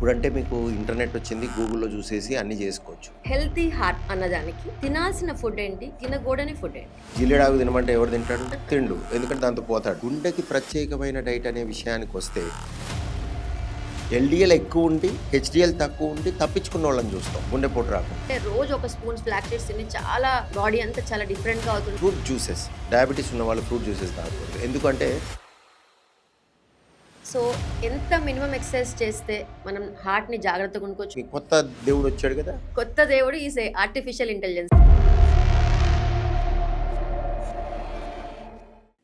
ఇప్పుడంటే మీకు ఇంటర్నెట్ వచ్చింది. గూగుల్‌లో చూసేసి అన్నీ చేసుకోవచ్చు. హెల్తీ హార్ట్ అన్నదానికి తినాల్సిన ఫుడ్ ఏంటి? తినకూడని ఫుడ్ ఏంటి? జిల్లేడాకు తినమంటే ఎవరు తింటాడు? తిండు. ఎందుకంటే దాంతో పోతాడు. గుండెకి ప్రత్యేకమైన డైట్ అనే విషయానికొస్తే ఎల్‌డీఎల్ ఎక్కువ ఉండి, హెచ్‌డీఎల్ తక్కువ ఉండి తప్పించుకున్న వాళ్ళని చూస్తాం. గుండెపోటు రాకుండా. అంటే రోజు ఒక స్పూన్ ఫ్లాక్ సీడ్స్ తిని చాలా బాడీ అంతా చాలా డిఫరెంట్‌గా అవుతుంది. ఫ్రూట్ జ్యూసెస్, డయాబెటిస్ ఉన్న వాళ్ళు ఫ్రూట్ జ్యూసెస్ తాగకూడదు. ఎందుకంటే సో ఎంత మినిమం ఎక్సర్సైజ్ చేస్తే మనం హార్ట్‌ని జాగ్రత్తగా ఉంచుకోవచ్చు? ఈ కొత్త దేవుడు వచ్చాడు కదా! కొత్త దేవుడు ఈజ్ ఏ ఆర్టిఫిషియల్ ఇంటెలిజెన్స్.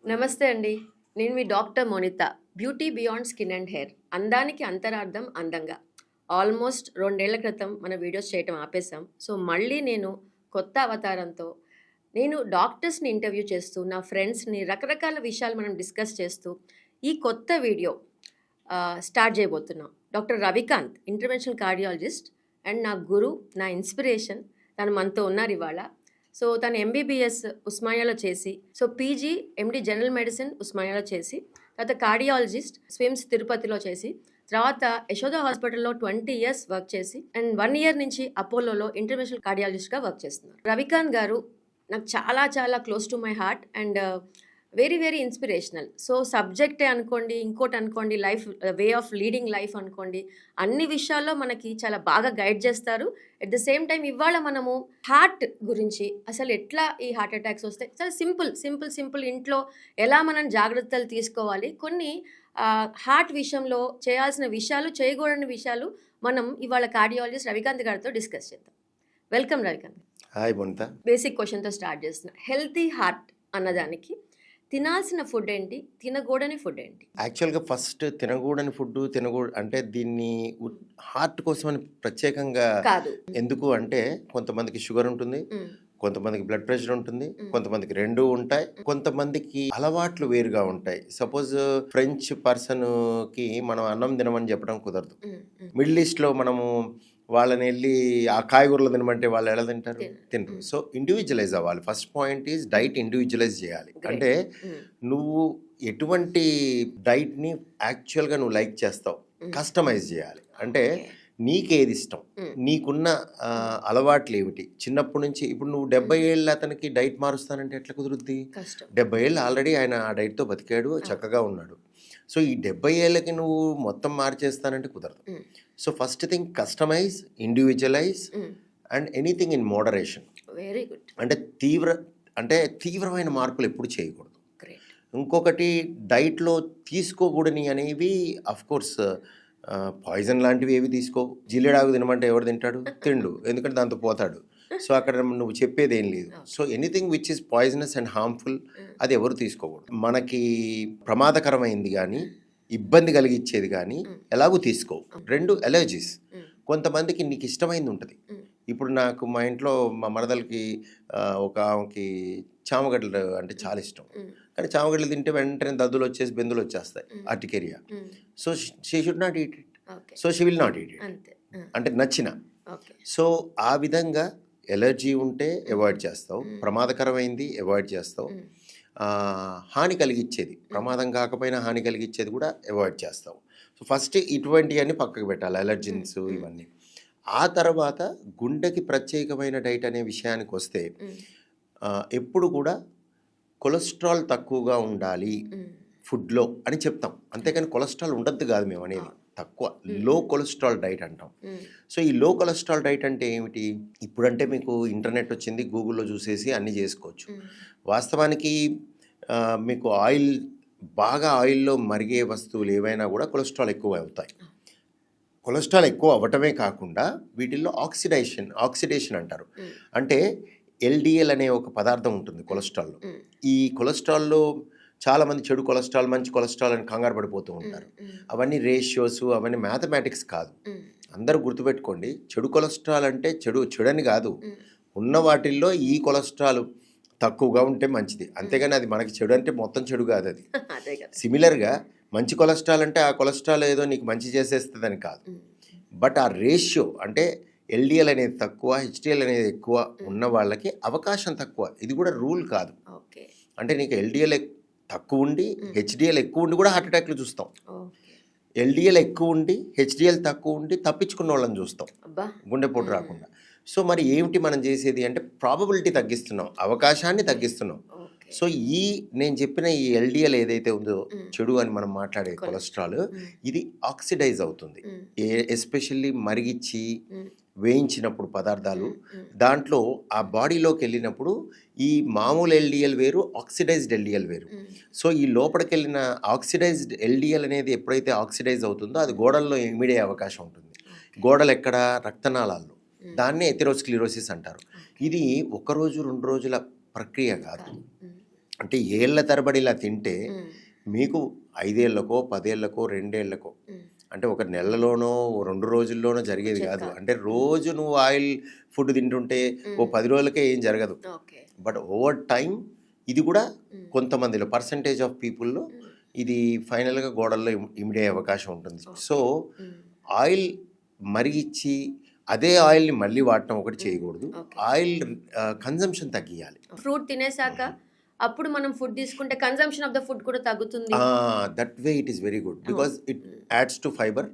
నమస్తే అండి. నేను మీ doctor Monitha. Beauty beyond skin and hair. అందానికి అంతరార్థం అందంగా. ఆల్మోస్ట్ 2 ఏళ్ల క్రితం మన వీడియోస్ చేయటం ఆపేసాం. సో మళ్ళీ నేను కొత్త అవతారంతో నేను డాక్టర్స్‌ని ఇంటర్వ్యూ చేస్తూ, నా ఫ్రెండ్స్‌ని రకరకాల విషయాలు మనం డిస్కస్ చేస్తూ ఈ కొత్త వీడియో స్టార్ట్ చేయబోతున్నాం. Doctor Ravikanth interventional cardiologist and నా గురు, నా ఇన్స్పిరేషన్. తను మనతో ఉన్నారు ఇవాళ. సో తను ఎంబీబీఎస్ ఉస్మానియాలో చేసి, so PG MD general medicine ఉస్మానియాలో చేసి, తర్వాత కార్డియాలజిస్ట్ స్విమ్స్ తిరుపతిలో చేసి, తర్వాత యశోద హాస్పిటల్లో 20 ఇయర్స్ వర్క్ చేసి అండ్ 1 ఇయర్ నుంచి అపోలోలో ఇంటర్నేషనల్ కార్డియాలజిస్ట్గా వర్క్ చేస్తున్నారు. రవికాంత్ గారు నాకు చాలా చాలా close to my heart and very very inspirational. So సబ్జెక్టే అనుకోండి, ఇంకోటి అనుకోండి, life way of leading life అనుకోండి, అన్ని విషయాల్లో మనకి చాలా బాగా గైడ్ చేస్తారు. ఎట్ ద సేమ్ టైం ఇవాళ మనము హార్ట్ గురించి, అసలు ఎట్లా ఈ హార్ట్ అటాక్స్ వస్తాయి, చాలా సింపుల్ ఇంట్లో ఎలా మనం జాగ్రత్తలు తీసుకోవాలి, కొన్ని హార్ట్ విషయంలో చేయాల్సిన విషయాలు, చేయకూడని విషయాలు మనం ఇవాళ కార్డియాలజిస్ట్ రవికాంత్ గారితో డిస్కస్ చేద్దాం. Welcome Ravikanth. Hi Bonitha. Basic క్వశ్చన్తో స్టార్ట్ చేస్తున్నా. హెల్తీ హార్ట్ అన్నదానికి తినాల్సిన ఫుడ్ ఏంటి? తినకూడని ఫుడ్ ఏంటి? యాక్చువల్‌గా ఫస్ట్ తినకూడని ఫుడ్డు అంటే దీన్ని హార్ట్ కోసమని ప్రత్యేకంగా కాదు. ఎందుకు అంటే కొంతమందికి షుగర్ ఉంటుంది. కొంతమందికి బ్లడ్ ప్రెషర్ ఉంటుంది. కొంతమందికి 2 ఉంటాయి. కొంతమందికి అలవాట్లు వేరుగా ఉంటాయి. సపోజ్ ఫ్రెంచ్ పర్సన్‌కి మనం అన్నం తినమని చెప్పడం కుదరదు. మిడిల్ ఈస్ట్‌లో మనము వాళ్ళని వెళ్ళి ఆ కాయగూరలు తినమంటే వాళ్ళు ఎలా తింటారు? తినరు. సో ఇండివిజువలైజ్ అవ్వాలి. First point is diet individualise చేయాలి. అంటే నువ్వు ఎటువంటి డైట్‌ని యాక్చువల్‌గా నువ్వు లైక్ చేస్తావు, కస్టమైజ్ చేయాలి. అంటే నీకేది ఇష్టం, నీకున్న అలవాట్లు ఏమిటి, చిన్నప్పటి నుంచి ఇప్పుడు నువ్వు 70 ఏళ్ళ అతనికి డైట్ మారుస్తానంటే ఎట్లా కుదురుద్ది? 70 ఏళ్ళు ఆల్రెడీ ఆయన ఆ డైట్తో బతికాడు, చక్కగా ఉన్నాడు. సో ఈ 70 ఏళ్ళకి నువ్వు మొత్తం మార్చేస్తానంటే కుదరదు. So first thing customize, individualize and anything in moderation. Very good. అంటే తీవ్రమైన మార్పులు ఎప్పుడు చేయకూడదు. ఇంకొకటి డైట్లో తీసుకోకూడని అనేవి అఫ్కోర్స్ పాయిజన్ లాంటివి ఏవి తీసుకో. జిల్లేడాకు తినమంటే ఎవరు తింటాడు? తిండు. ఎందుకంటే దాంతో పోతాడు. సో అక్కడ నువ్వు చెప్పేది ఏం లేదు. So anything which is poisonous and harmful అది ఎవరు తీసుకోకూడదు. మనకి ప్రమాదకరమైంది కానీ, ఇబ్బంది కలిగించేది కానీ ఎలాగూ తీసుకో. 2 ఎలర్జీస్. కొంతమందికి నీకు ఇష్టమైంది ఉంటుంది. ఇప్పుడు నాకు మా ఇంట్లో మా మరదలకి ఒక ఆమెకి చామగడ్డలు అంటే చాలా ఇష్టం. కానీ చామగడ్డలు తింటే వెంటనే దద్దులు వచ్చేసి బెందులు వచ్చేస్తాయి, urticaria. So she should not eat it. So she will not eat it. అంటే నచ్చిన. సో ఆ విధంగా ఎలర్జీ ఉంటే అవాయిడ్ చేస్తావు, ప్రమాదకరమైంది అవాయిడ్ చేస్తావు, హాని కలిగించేది, ప్రమాదం కాకపోయినా హాని కలిగించేది కూడా అవాయిడ్ చేస్తావు. సో ఫస్ట్ ఇటువంటివన్నీ పక్కకు పెట్టాలి, ఎలర్జీన్స్ ఇవన్నీ. ఆ తర్వాత గుండెకి ప్రత్యేకమైన డైట్ అనే విషయానికి వస్తే ఎప్పుడు కూడా కొలెస్ట్రాల్ తక్కువగా ఉండాలి ఫుడ్లో అని చెప్తాం. అంతేకాని కొలెస్ట్రాల్ ఉండద్దు కాదు మేము అనేది. తక్కువ లో కొలెస్ట్రాల్ డైట్ అంటాం. సో ఈ లో కొలెస్ట్రాల్ డైట్ అంటే ఏమిటి? ఇప్పుడంటే మీకు ఇంటర్నెట్ వచ్చింది, గూగుల్లో చూసేసి అన్నీ చేసుకోవచ్చు. వాస్తవానికి మీకు బాగా ఆయిల్లో మరిగే వస్తువులు ఏవైనా కూడా కొలెస్ట్రాల్ ఎక్కువ అవుతాయి. కొలెస్ట్రాల్ ఎక్కువ అవ్వటమే కాకుండా వీటిల్లో ఆక్సిడేషన్ అంటారు. అంటే ఎల్డిఎల్ అనే ఒక పదార్థం ఉంటుంది కొలెస్ట్రాల్లో. ఈ కొలెస్ట్రాల్లో చాలామంది చెడు కొలెస్ట్రాల్, మంచి కొలెస్ట్రాల్ అని కంగారు పడిపోతూ ఉంటారు. అవన్నీ రేషియోస్, అవన్నీ మ్యాథమెటిక్స్ కాదు. అందరూ గుర్తుపెట్టుకోండి, చెడు కొలెస్ట్రాల్ అంటే చెడని కాదు. ఉన్న వాటిల్లో ఈ కొలెస్ట్రాల్ తక్కువగా ఉంటే మంచిది. అంతేగాని అది మనకి చెడు అంటే మొత్తం చెడు కాదు అది. సిమిలర్గా మంచి కొలెస్ట్రాల్ అంటే ఆ కొలెస్ట్రాల్ ఏదో నీకు మంచి చేసేస్తుందని కాదు. బట్ ఆ రేషియో అంటే ఎల్డిఎల్ అనేది తక్కువ, హెచ్డిఎల్ అనేది ఎక్కువ ఉన్న వాళ్ళకి అవకాశం తక్కువ. ఇది కూడా రూల్ కాదు. అంటే నీకు ఎల్డిఎల్ తక్కువ ఉండి హెచ్డిఎల్ ఎక్కువ ఉండి కూడా హార్ట్ అటాక్లు చూస్తాం. ఎల్డిఎల్ ఎక్కువ ఉండి హెచ్డిఎల్ తక్కువ ఉండి తప్పించుకున్న వాళ్ళని చూస్తాం అబ్బా గుండెపోటు రాకుండా. సో మరి ఏమిటి మనం చేసేది అంటే ప్రాబబిలిటీ తగ్గిస్తున్నాం, అవకాశాన్ని తగ్గిస్తున్నాం. ఓకే సో నేను చెప్పిన ఈ ఎల్డిఎల్ ఏదైతే ఉందో చెడు అని మనం మాట్లాడే కొలెస్ట్రాల్, ఇది ఆక్సిడైజ్ అవుతుంది. ఎస్పెషల్లీ మరిగిచ్చి వేయించినప్పుడు పదార్థాలు దాంట్లో ఆ బాడీలోకి వెళ్ళినప్పుడు ఈ మామూలు ఎల్డిఎల్ వేరు, ఆక్సిడైజ్డ్ ఎల్డిఎల్ వేరు. సో ఈ లోపలికి వెళ్ళిన ఆక్సిడైజ్డ్ ఎల్డిఎల్ అనేది ఎప్పుడైతే ఆక్సిడైజ్ అవుతుందో అది గోడల్లో ఇమిడే అవకాశం ఉంటుంది. గోడలు ఎక్కడ? రక్తనాళాల్లో. దాన్నే ఎథెరోస్క్లిరోసిస్ అంటారు. ఇది ఒక రోజు 2 రోజుల ప్రక్రియ కాదు. అంటే ఏళ్ల తరబడి ఇలా తింటే మీకు 5 ఏళ్లకో 10 ఏళ్లకో 2 ఏళ్లకో, అంటే ఒక నెలలోనో 2 రోజుల్లోనో జరిగేది కాదు. అంటే రోజు నువ్వు ఆయిల్ ఫుడ్ తింటుంటే ఓ 10 రోజులకే ఏం జరగదు. బట్ ఓవర్ టైం ఇది కూడా కొంతమందిలో పర్సంటేజ్ ఆఫ్ పీపుల్లో ఇది ఫైనల్గా గోడల్లో ఇమిడే అవకాశం ఉంటుంది. సో ఆయిల్ మరిగిచ్చి అదే ఆయిల్ని మళ్ళీ వాడటం ఒకటి చేయకూడదు. ఆయిల్ కన్జంప్షన్ తగ్గియాలి. ఫ్రూట్ తినేసాక అప్పుడు మనం ఫుడ్ తీసుకుంటే కన్జంప్షన్ ఆఫ్ ద ఫుడ్ కూడా తగ్గుతుంది. That way it is very good because it adds to fibre.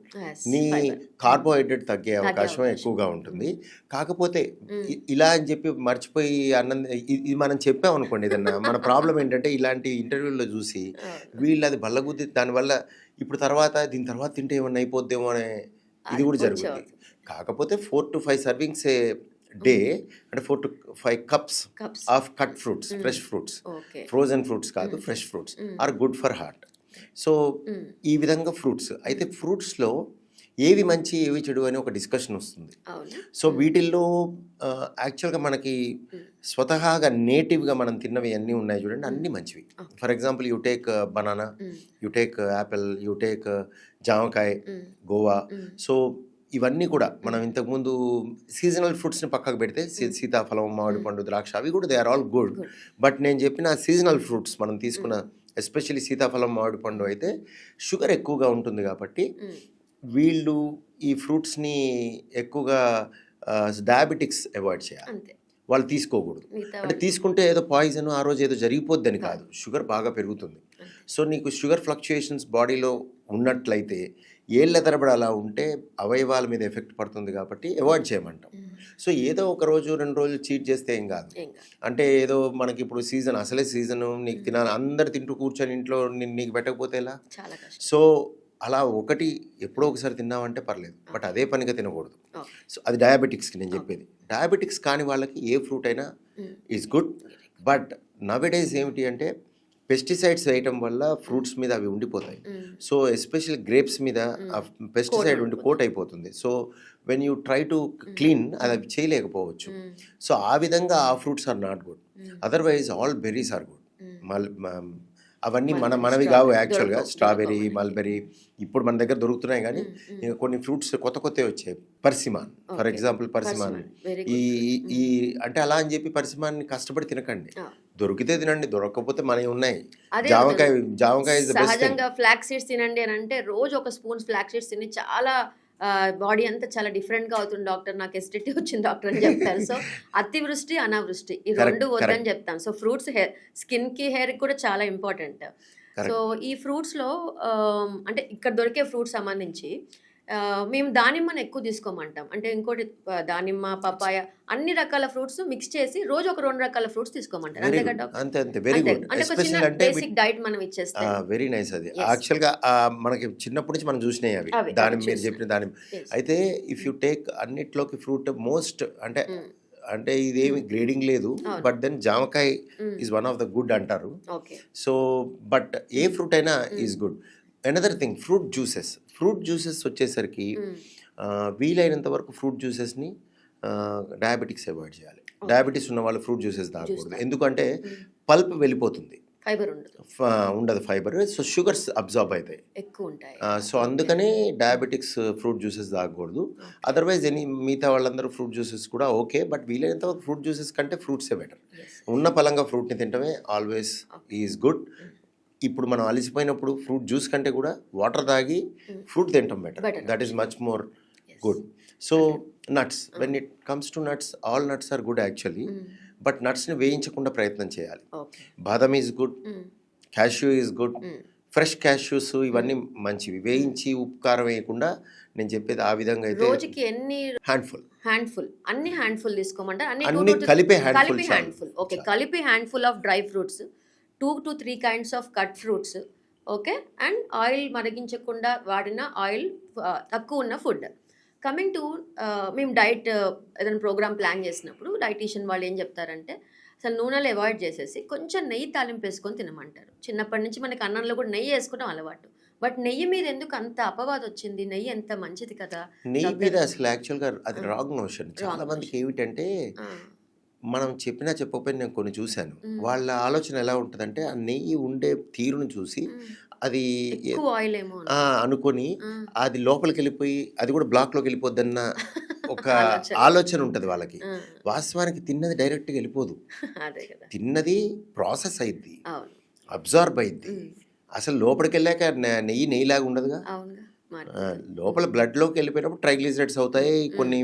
నీ కార్బోహైడ్రేట్ తగ్గే అవకాశం ఎక్కువగా ఉంటుంది. కాకపోతే ఇలా అని చెప్పి మర్చిపోయి అన్నం ఇది మనం చెప్పాం అనుకోండి ఏదన్నా, మన ప్రాబ్లం ఏంటంటే ఇలాంటి ఇంటర్వ్యూల్లో చూసి వీళ్ళు అది బల్లగుద్ది దానివల్ల ఇప్పుడు దీని తర్వాత తింటే ఏమన్నా అయిపోద్దేమో అనే ఇది కూడా జరుగుతుంది. కాకపోతే 4 to 5 సర్వింగ్స్ ఏ డే, అంటే 4 to 5 cups of cut fruits, fresh fruits, frozen fruits కాదు, fresh fruits are good for heart. So ఈ విధంగా ఫ్రూట్స్ అయితే ఫ్రూట్స్లో ఏవి మంచి ఏవి చెడు అని ఒక డిస్కషన్ వస్తుంది. సో వీటిల్లో యాక్చువల్గా మనకి స్వతహాగా నేటివ్గా మనం తిన్నవి అన్నీ ఉన్నాయి చూడండి, అన్నీ మంచివి. For example you take banana, you take Apple, you take జామకాయ, గోవా. సో ఇవన్నీ కూడా మనం ఇంతకుముందు సీజనల్ ఫ్రూట్స్ని పక్కకు పెడితే సీతాఫలం, మామిడి పండు, ద్రాక్ష అవి కూడా they are all good. But నేను చెప్పిన సీజనల్ ఫ్రూట్స్ మనం తీసుకున్న ఎస్పెషల్లీ సీతాఫలం, మామిడి పండు అయితే షుగర్ ఎక్కువగా ఉంటుంది కాబట్టి వీళ్ళు ఈ ఫ్రూట్స్ని ఎక్కువగా డయాబెటిక్స్ అవాయిడ్ చేయాలి. వాళ్ళు తీసుకోకూడదు. అంటే తీసుకుంటే ఏదో పాయిజన్ ఆ రోజు ఏదో జరిగిపోద్దని కాదు, షుగర్ బాగా పెరుగుతుంది. సో నీకు షుగర్ ఫ్లక్చుయేషన్స్ బాడీలో ఉన్నట్లయితే ఏళ్ళ తరబడి అలా ఉంటే అవయవాల మీద ఎఫెక్ట్ పడుతుంది కాబట్టి అవాయిడ్ చేయమంటాం. సో ఏదో ఒక రోజు 2 రోజులు చీట్ చేస్తే ఏం కాదు. అంటే ఏదో మనకి ఇప్పుడు సీజన్, అసలే సీజను, నీకు తినాలి, అందరు తింటూ కూర్చొని ఇంట్లో నీకు పెట్టకపోతే ఎలా? సో అలా ఒకటి ఎప్పుడో ఒకసారి తిన్నామంటే పర్లేదు, బట్ అదే పనిగా తినకూడదు. సో అది డయాబెటిక్స్కి నేను చెప్పేది. డయాబెటిక్స్ కాని వాళ్ళకి ఏ ఫ్రూట్ అయినా ఈజ్ గుడ్. బట్ నవేడేస్ ఏమిటి అంటే పెస్టిసైడ్స్ వేయటం వల్ల ఫ్రూట్స్ మీద అవి ఉండిపోతాయి. సో ఎస్పెషల్లీ గ్రేప్స్ మీద పెస్టిసైడ్ ఉండి కోట్ అయిపోతుంది. So when you try to clean అది చేయలేకపోవచ్చు. సో ఆ విధంగా ఆ fruits are not good. Otherwise all berries are good. అవన్నీ మనవి కావు యాక్చువల్గా. స్ట్రాబెర్రీ, మల్బెర్రీ ఇప్పుడు మన దగ్గర దొరుకుతున్నాయి, కానీ ఇంకా కొన్ని ఫ్రూట్స్ కొత్తవి వచ్చాయి. పర్సిమాన్ ఫర్ ఎగ్జాంపుల్, పర్సిమాన్ ఈ అంటే అలా అని చెప్పి పర్సిమాన్ని కష్టపడి తినకండి, దొరికితే తినండి, దొరకకపోతే మనవి ఉన్నాయి. జామకాయ సహజంగా ఫ్లాక్ సీడ్స్ తినండి అని అంటే రోజు ఒక స్పూన్ ఫ్లాక్ సీడ్స్ తిని చాలా బాడీ అంతా చాలా డిఫరెంట్గా అవుతుంది డాక్టర్, నాకు ఎసిడిటీ వచ్చింది డాక్టర్ అని చెప్తారు. సో అతివృష్టి, అనావృష్టి ఈ రెండు వద్దని చెప్తాను. సో ఫ్రూట్స్ స్కిన్కి, హెయిర్కి కూడా చాలా ఇంపార్టెంట్. సో ఈ ఫ్రూట్స్లో అంటే ఇక్కడ దొరికే ఫ్రూట్స్ సంబంధించి మేము దానిమ్మను ఎక్కువ తీసుకోమంటాం. అంటే ఇంకోటి దానిమ్మ, పపాయ అన్ని రకాల ఫ్రూట్స్ మిక్స్ చేసి రోజు ఒక 2 రకాల ఫ్రూట్స్ తీసుకోమంటారు. అంతే కదా? అంతే, వెరీ గుడ్. ఎస్పెషల్లీ అంటే బేసిక్ డైట్ మనం ఇచ్చేస్తాం. Very nice. అది యాక్చువల్గా మనకి చిన్నప్పటి నుంచి మనం చూసినాయి అవి దానిమ్మ, మీరు చెప్పిన దానిమ్మ. అయితే ఇఫ్ యూ టేక్ అన్నిట్లోకి ఫ్రూట్ మోస్ట్ అంటే ఇదేమి గ్రేడింగ్ లేదు, బట్ దెన్ జామకాయ is one of the good అంటారు. సో బట్ ఏ ఫ్రూట్ అయినా is good. Another thing, fruit juices వచ్చేసరికి వీలైనంత వరకు ఫ్రూట్ జ్యూసెస్ని డయాబెటిక్స్ అవాయిడ్ చేయాలి. డయాబెటీస్ ఉన్న వాళ్ళు ఫ్రూట్ జ్యూసెస్ తాగకూడదు, ఎందుకంటే పల్ప్ వెళ్ళిపోతుంది, ఉండదు ఫైబర్. సో షుగర్స్ అబ్జార్బ్ అవుతాయి, ఎక్కువ ఉంటాయి. సో అందుకని డయాబెటిక్స్ ఫ్రూట్ జ్యూసెస్ తాగకూడదు. అదర్వైజ్ మిగతా వాళ్ళందరూ ఫ్రూట్ జ్యూసెస్ కూడా ఓకే, బట్ వీలైనంత వరకు ఫ్రూట్ జ్యూసెస్ కంటే ఫ్రూట్సే బెటర్. ఉన్న పలంగా ఫ్రూట్ని తింటమే ఆల్వేస్ ఈజ్ గుడ్. ఇప్పుడు మనం అలసిపోయినప్పుడు ఫ్రూట్ జ్యూస్ కంటే కూడా వాటర్ తాగి ఫ్రూట్ తింటాం better. That is much more good. So nuts, when it comes to nuts, all nuts are good actually, but నట్స్ని వేయించకుండా ప్రయత్నం చేయాలి. బాదం is good, cashew is good, fresh cashews ఇవన్నీ మంచివి. వేయించి ఉప్పు కారం వేయకుండా నేను చెప్పేది ఆ విధంగా అయితే రోజుకి ఎన్ని హ్యాండ్ఫుల్ అన్ని హ్యాండ్ఫుల్ తీసుకోమంటారు అన్ని అన్ని కలిపే హ్యాండ్ఫుల్ కలిపి హ్యాండ్ఫుల్ ఓకే కలిపి handful of dry fruits 2 to 3 kinds of cut fruits okay and oil మరిగించకుండా వాడిన ఆయిల్ తక్కువ ఉన్న ఫుడ్ కమింగ్ టు మేము డైట్ ఏదైనా ప్రోగ్రామ్ ప్లాన్ చేసినప్పుడు డైటీషియన్ వాళ్ళు ఏం చెప్తారంటే అసలు నూనెలు అవాయిడ్ చేసేసి కొంచెం నెయ్యి తాలింపు వేసుకొని తినమంటారు. చిన్నప్పటి నుంచి మనకి అన్నంలో కూడా నెయ్యి వేసుకోవడం అలవాటు. బట్ నెయ్యి మీద ఎందుకు అంత అపవాదం వచ్చింది? నెయ్యి ఎంత మంచిది కదా. నెయ్యి మీద అసలు యాక్చువల్గా అది రాంగ్ నోషన్. చాలా మందికి ఏమిటంటే మనం చెప్పినా చెప్పకపోయినా నేను కొన్ని చూశాను. వాళ్ళ ఆలోచన ఎలా ఉంటుందంటే ఆ నెయ్యి ఉండే తీరును చూసి అది ఎక్కువ ఆయిల్ ఏమో అనుకొని అది లోపలికి వెళ్ళిపోయి అది కూడా బ్లాక్లోకి వెళ్ళిపోద్దన్న ఒక ఆలోచన ఉంటుంది వాళ్ళకి. వాస్తవానికి తిన్నది డైరెక్ట్గా వెళ్ళిపోదు. అదే కదా తిన్నది ప్రాసెస్ అయింది, అబ్జార్బ్ అయింది. అసలు లోపలికి వెళ్ళాక నెయ్యిలాగా ఉండదుగా. లోపల బ్లడ్లోకి వెళ్ళిపోయినప్పుడు ట్రైగ్లిజరైడ్స్ అవుతాయి, కొన్ని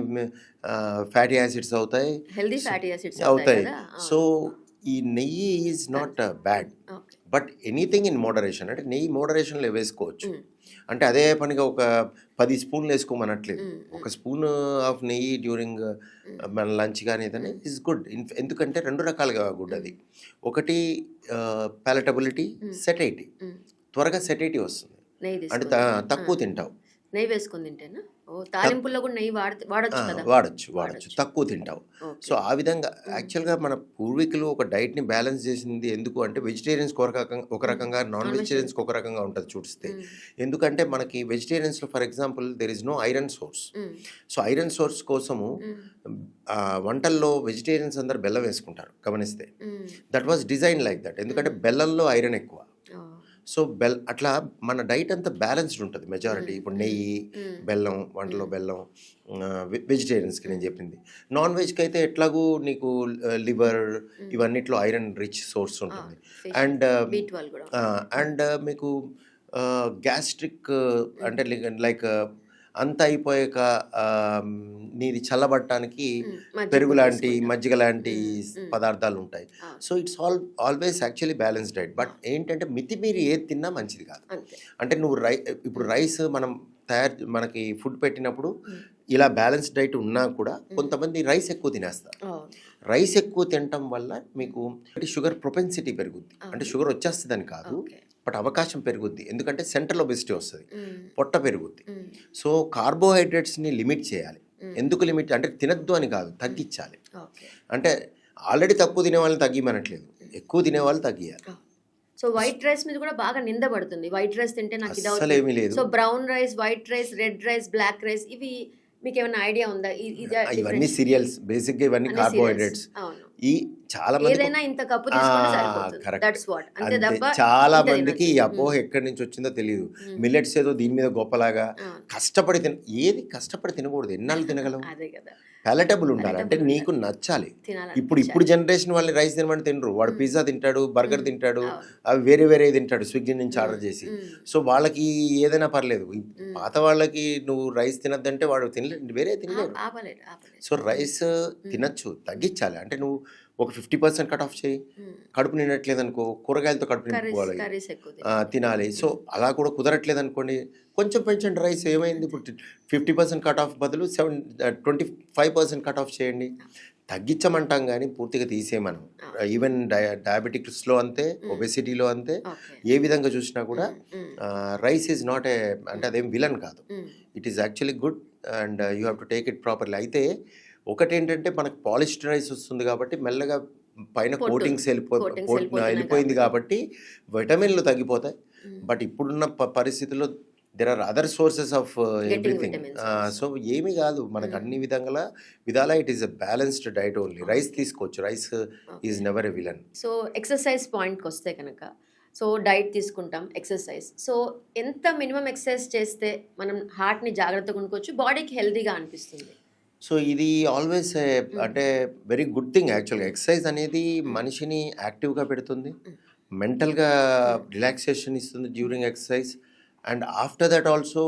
ఫ్యాటీ యాసిడ్స్ అవుతాయి, హెల్దీ ఫ్యాటీ యాసిడ్స్ అవుతాయి. సో ఈ నెయ్యి is not bad, but anything in moderation. అంటే నెయ్యి మోడరేషన్లో వేసుకోవచ్చు. అంటే అదే పనిగా ఒక 10 స్పూన్లు వేసుకోమనట్లేదు. ఒక స్పూన్ ఆఫ్ నెయ్యి డ్యూరింగ్ మన లంచ్ కానీ ఏదైనా ఈజ్ గుడ్. ఎందుకంటే 2 రకాలుగా గుడ్ అది. ఒకటి పాలటబిలిటీ, సెటైటీ. త్వరగా సెటైటీ వస్తుంది అంటే తక్కువ తింటావు. నెయ్యి వేసుకొని తింటేనా? తాలింపుల్లో కూడా నెయ్యి వాడొచ్చు కదా. వాడచ్చు తక్కువ తింటావు. సో ఆ విధంగా యాక్చువల్గా మన పూర్వీకులు ఒక డైట్ని బ్యాలెన్స్ చేసింది ఎందుకు అంటే వెజిటేరియన్స్కి ఒక రకంగా, నాన్ వెజిటేరియన్స్కి ఒక రకంగా ఉంటుంది చూస్తే. ఎందుకంటే మనకి వెజిటేరియన్స్లో for example there is no iron source. So iron source కోసము వంటల్లో వెజిటేరియన్స్ అందరు బెల్లం వేసుకుంటారు గమనిస్తే. That was design like that. ఎందుకంటే బెల్లంలో ఐరన్ ఎక్కువ. సో అట్లా మన డైట్ అంతా బ్యాలెన్స్డ్ ఉంటుంది మెజారిటీ. ఇప్పుడు నెయ్యి, బెల్లం, వంటలో బెల్లం వెజిటేరియన్స్కి నేను చెప్పింది. నాన్ వెజ్కి అయితే ఎట్లాగూ నీకు లివర్ ఇవన్నిట్లో ఐరన్ రిచ్ సోర్స్ ఉంటుంది. అండ్ మీకు గ్యాస్ట్రిక్ అంటే లైక్ అంతా అయిపోయాక నీది చల్లబట్టడానికి పెరుగు లాంటి, మజ్జిగ లాంటి పదార్థాలు ఉంటాయి. So it's always actually balance diet. But ఏంటంటే మితిమీరి ఏది తిన్నా మంచిది కాదు. అంటే నువ్వు ఇప్పుడు రైస్ మనకి ఫుడ్ పెట్టినప్పుడు ఇలా బ్యాలెన్స్ డైట్ ఉన్నా కూడా కొంతమంది రైస్ ఎక్కువ తినేస్తారు. రైస్ ఎక్కువ తినటం వల్ల మీకు షుగర్ ప్రొపెన్సిటీ పెరుగుద్ది. అంటే షుగర్ వచ్చేస్తుందని కాదు, బట్ అవకాశం పెరుగుద్ది. ఎందుకంటే సెంట్రల్ ఒబెసిటీ వస్తుంది, పొట్ట పెరుగుద్ది. సో కార్బోహైడ్రేట్స్ని లిమిట్ చేయాలి. ఎందుకు లిమిట్ అంటే తినద్దు అని కాదు, తగ్గించాలి. అంటే ఆల్రెడీ తక్కువ తినే వాళ్ళని తగ్గిమనట్లేదు, ఎక్కువ తినే వాళ్ళు తగ్గియాలి. సో వైట్ రైస్ మీద కూడా బాగా నిందపడుతుంది. వైట్ రైస్ తింటే నాకు ఇది అసలు ఏమీ లేదు. So brown rice, white rice, red rice, black rice ఇవి మీకు ఏమైనా ఐడియా ఉందా? ఇవన్నీ సీరియల్స్ బేసిక్గా, ఇవన్నీ కార్బోహైడ్రేట్స్. ఈ చాలా మంది చాలా మందికి ఈ అపోహ ఎక్కడి నుంచి వచ్చిందో తెలియదు. మిల్లెట్స్ ఏదో దీని మీద గొప్పలాగా కష్టపడి ఏది కష్టపడి తినకూడదు. ఎన్నాళ్ళు తినగలం? ప్యాలటబుల్ ఉండాలి, అంటే నీకు నచ్చాలి. ఇప్పుడు జనరేషన్ వాళ్ళని రైస్ తినమని తినరు. వాడు పిజ్జా తింటాడు, బర్గర్ తింటాడు, అవి వేరే తింటాడు స్విగ్గీ నుంచి ఆర్డర్ చేసి. సో వాళ్ళకి ఏదైనా పర్లేదు. పాత వాళ్ళకి నువ్వు రైస్ తినద్దంటే వాడు తినలేదు, వేరే తినలేరు. సో రైస్ తినచ్చు, తగ్గించాలి. అంటే నువ్వు ఒక 50% కట్ ఆఫ్ చేయి. కడుపు నిండట్లేదు అనుకో, కూరగాయలతో కడుపు నింపుకోవాలి, తినాలి. సో అలా కూడా కుదరట్లేదు అనుకోండి, కొంచెం పెంచండి రైస్. ఏమైంది? ఇప్పుడు 50% కట్ ఆఫ్ బదులు 25% కట్ ఆఫ్ చేయండి. తగ్గించమంటాం కానీ పూర్తిగా తీసేయమనం. ఈవెన్ డయాబెటిక్స్లో అంతే, ఒబెసిటీలో అంతే. ఏ విధంగా చూసినా కూడా రైస్ ఈజ్ నాట్ అంటే అదేం విలన్ కాదు. It is actually good and you have to take it properly. అయితే ఒకటి ఏంటంటే మనకు పాలిష్డ్ రైస్ వస్తుంది కాబట్టి మెల్లగా పైన కోటింగ్స్ వెళ్ళిపోయింది కాబట్టి విటమిన్లు తగ్గిపోతాయి. బట్ ఇప్పుడున్న పరిస్థితుల్లో there are other sources of everything. So ఏమీ కాదు, మనకు అన్ని విధాలా it is a balanced diet only. Rice తీసుకోవచ్చు, rice is never a villain. So exercise పాయింట్కి వస్తే కనుక, సో డైట్ తీసుకుంటాం, ఎక్సర్సైజ్. సో ఎంత మినిమం ఎక్సర్సైజ్ చేస్తే మనం హార్ట్ని జాగ్రత్తగా ఉండుకోవచ్చు, బాడీకి హెల్తీగా అనిపిస్తుంది? సో ఇది ఆల్వేస్ అంటే వెరీ గుడ్ థింగ్ యాక్చువల్గా. ఎక్సర్సైజ్ అనేది మనిషిని యాక్టివ్గా పెడుతుంది, మెంటల్గా రిలాక్సేషన్ ఇస్తుంది during exercise. And after that also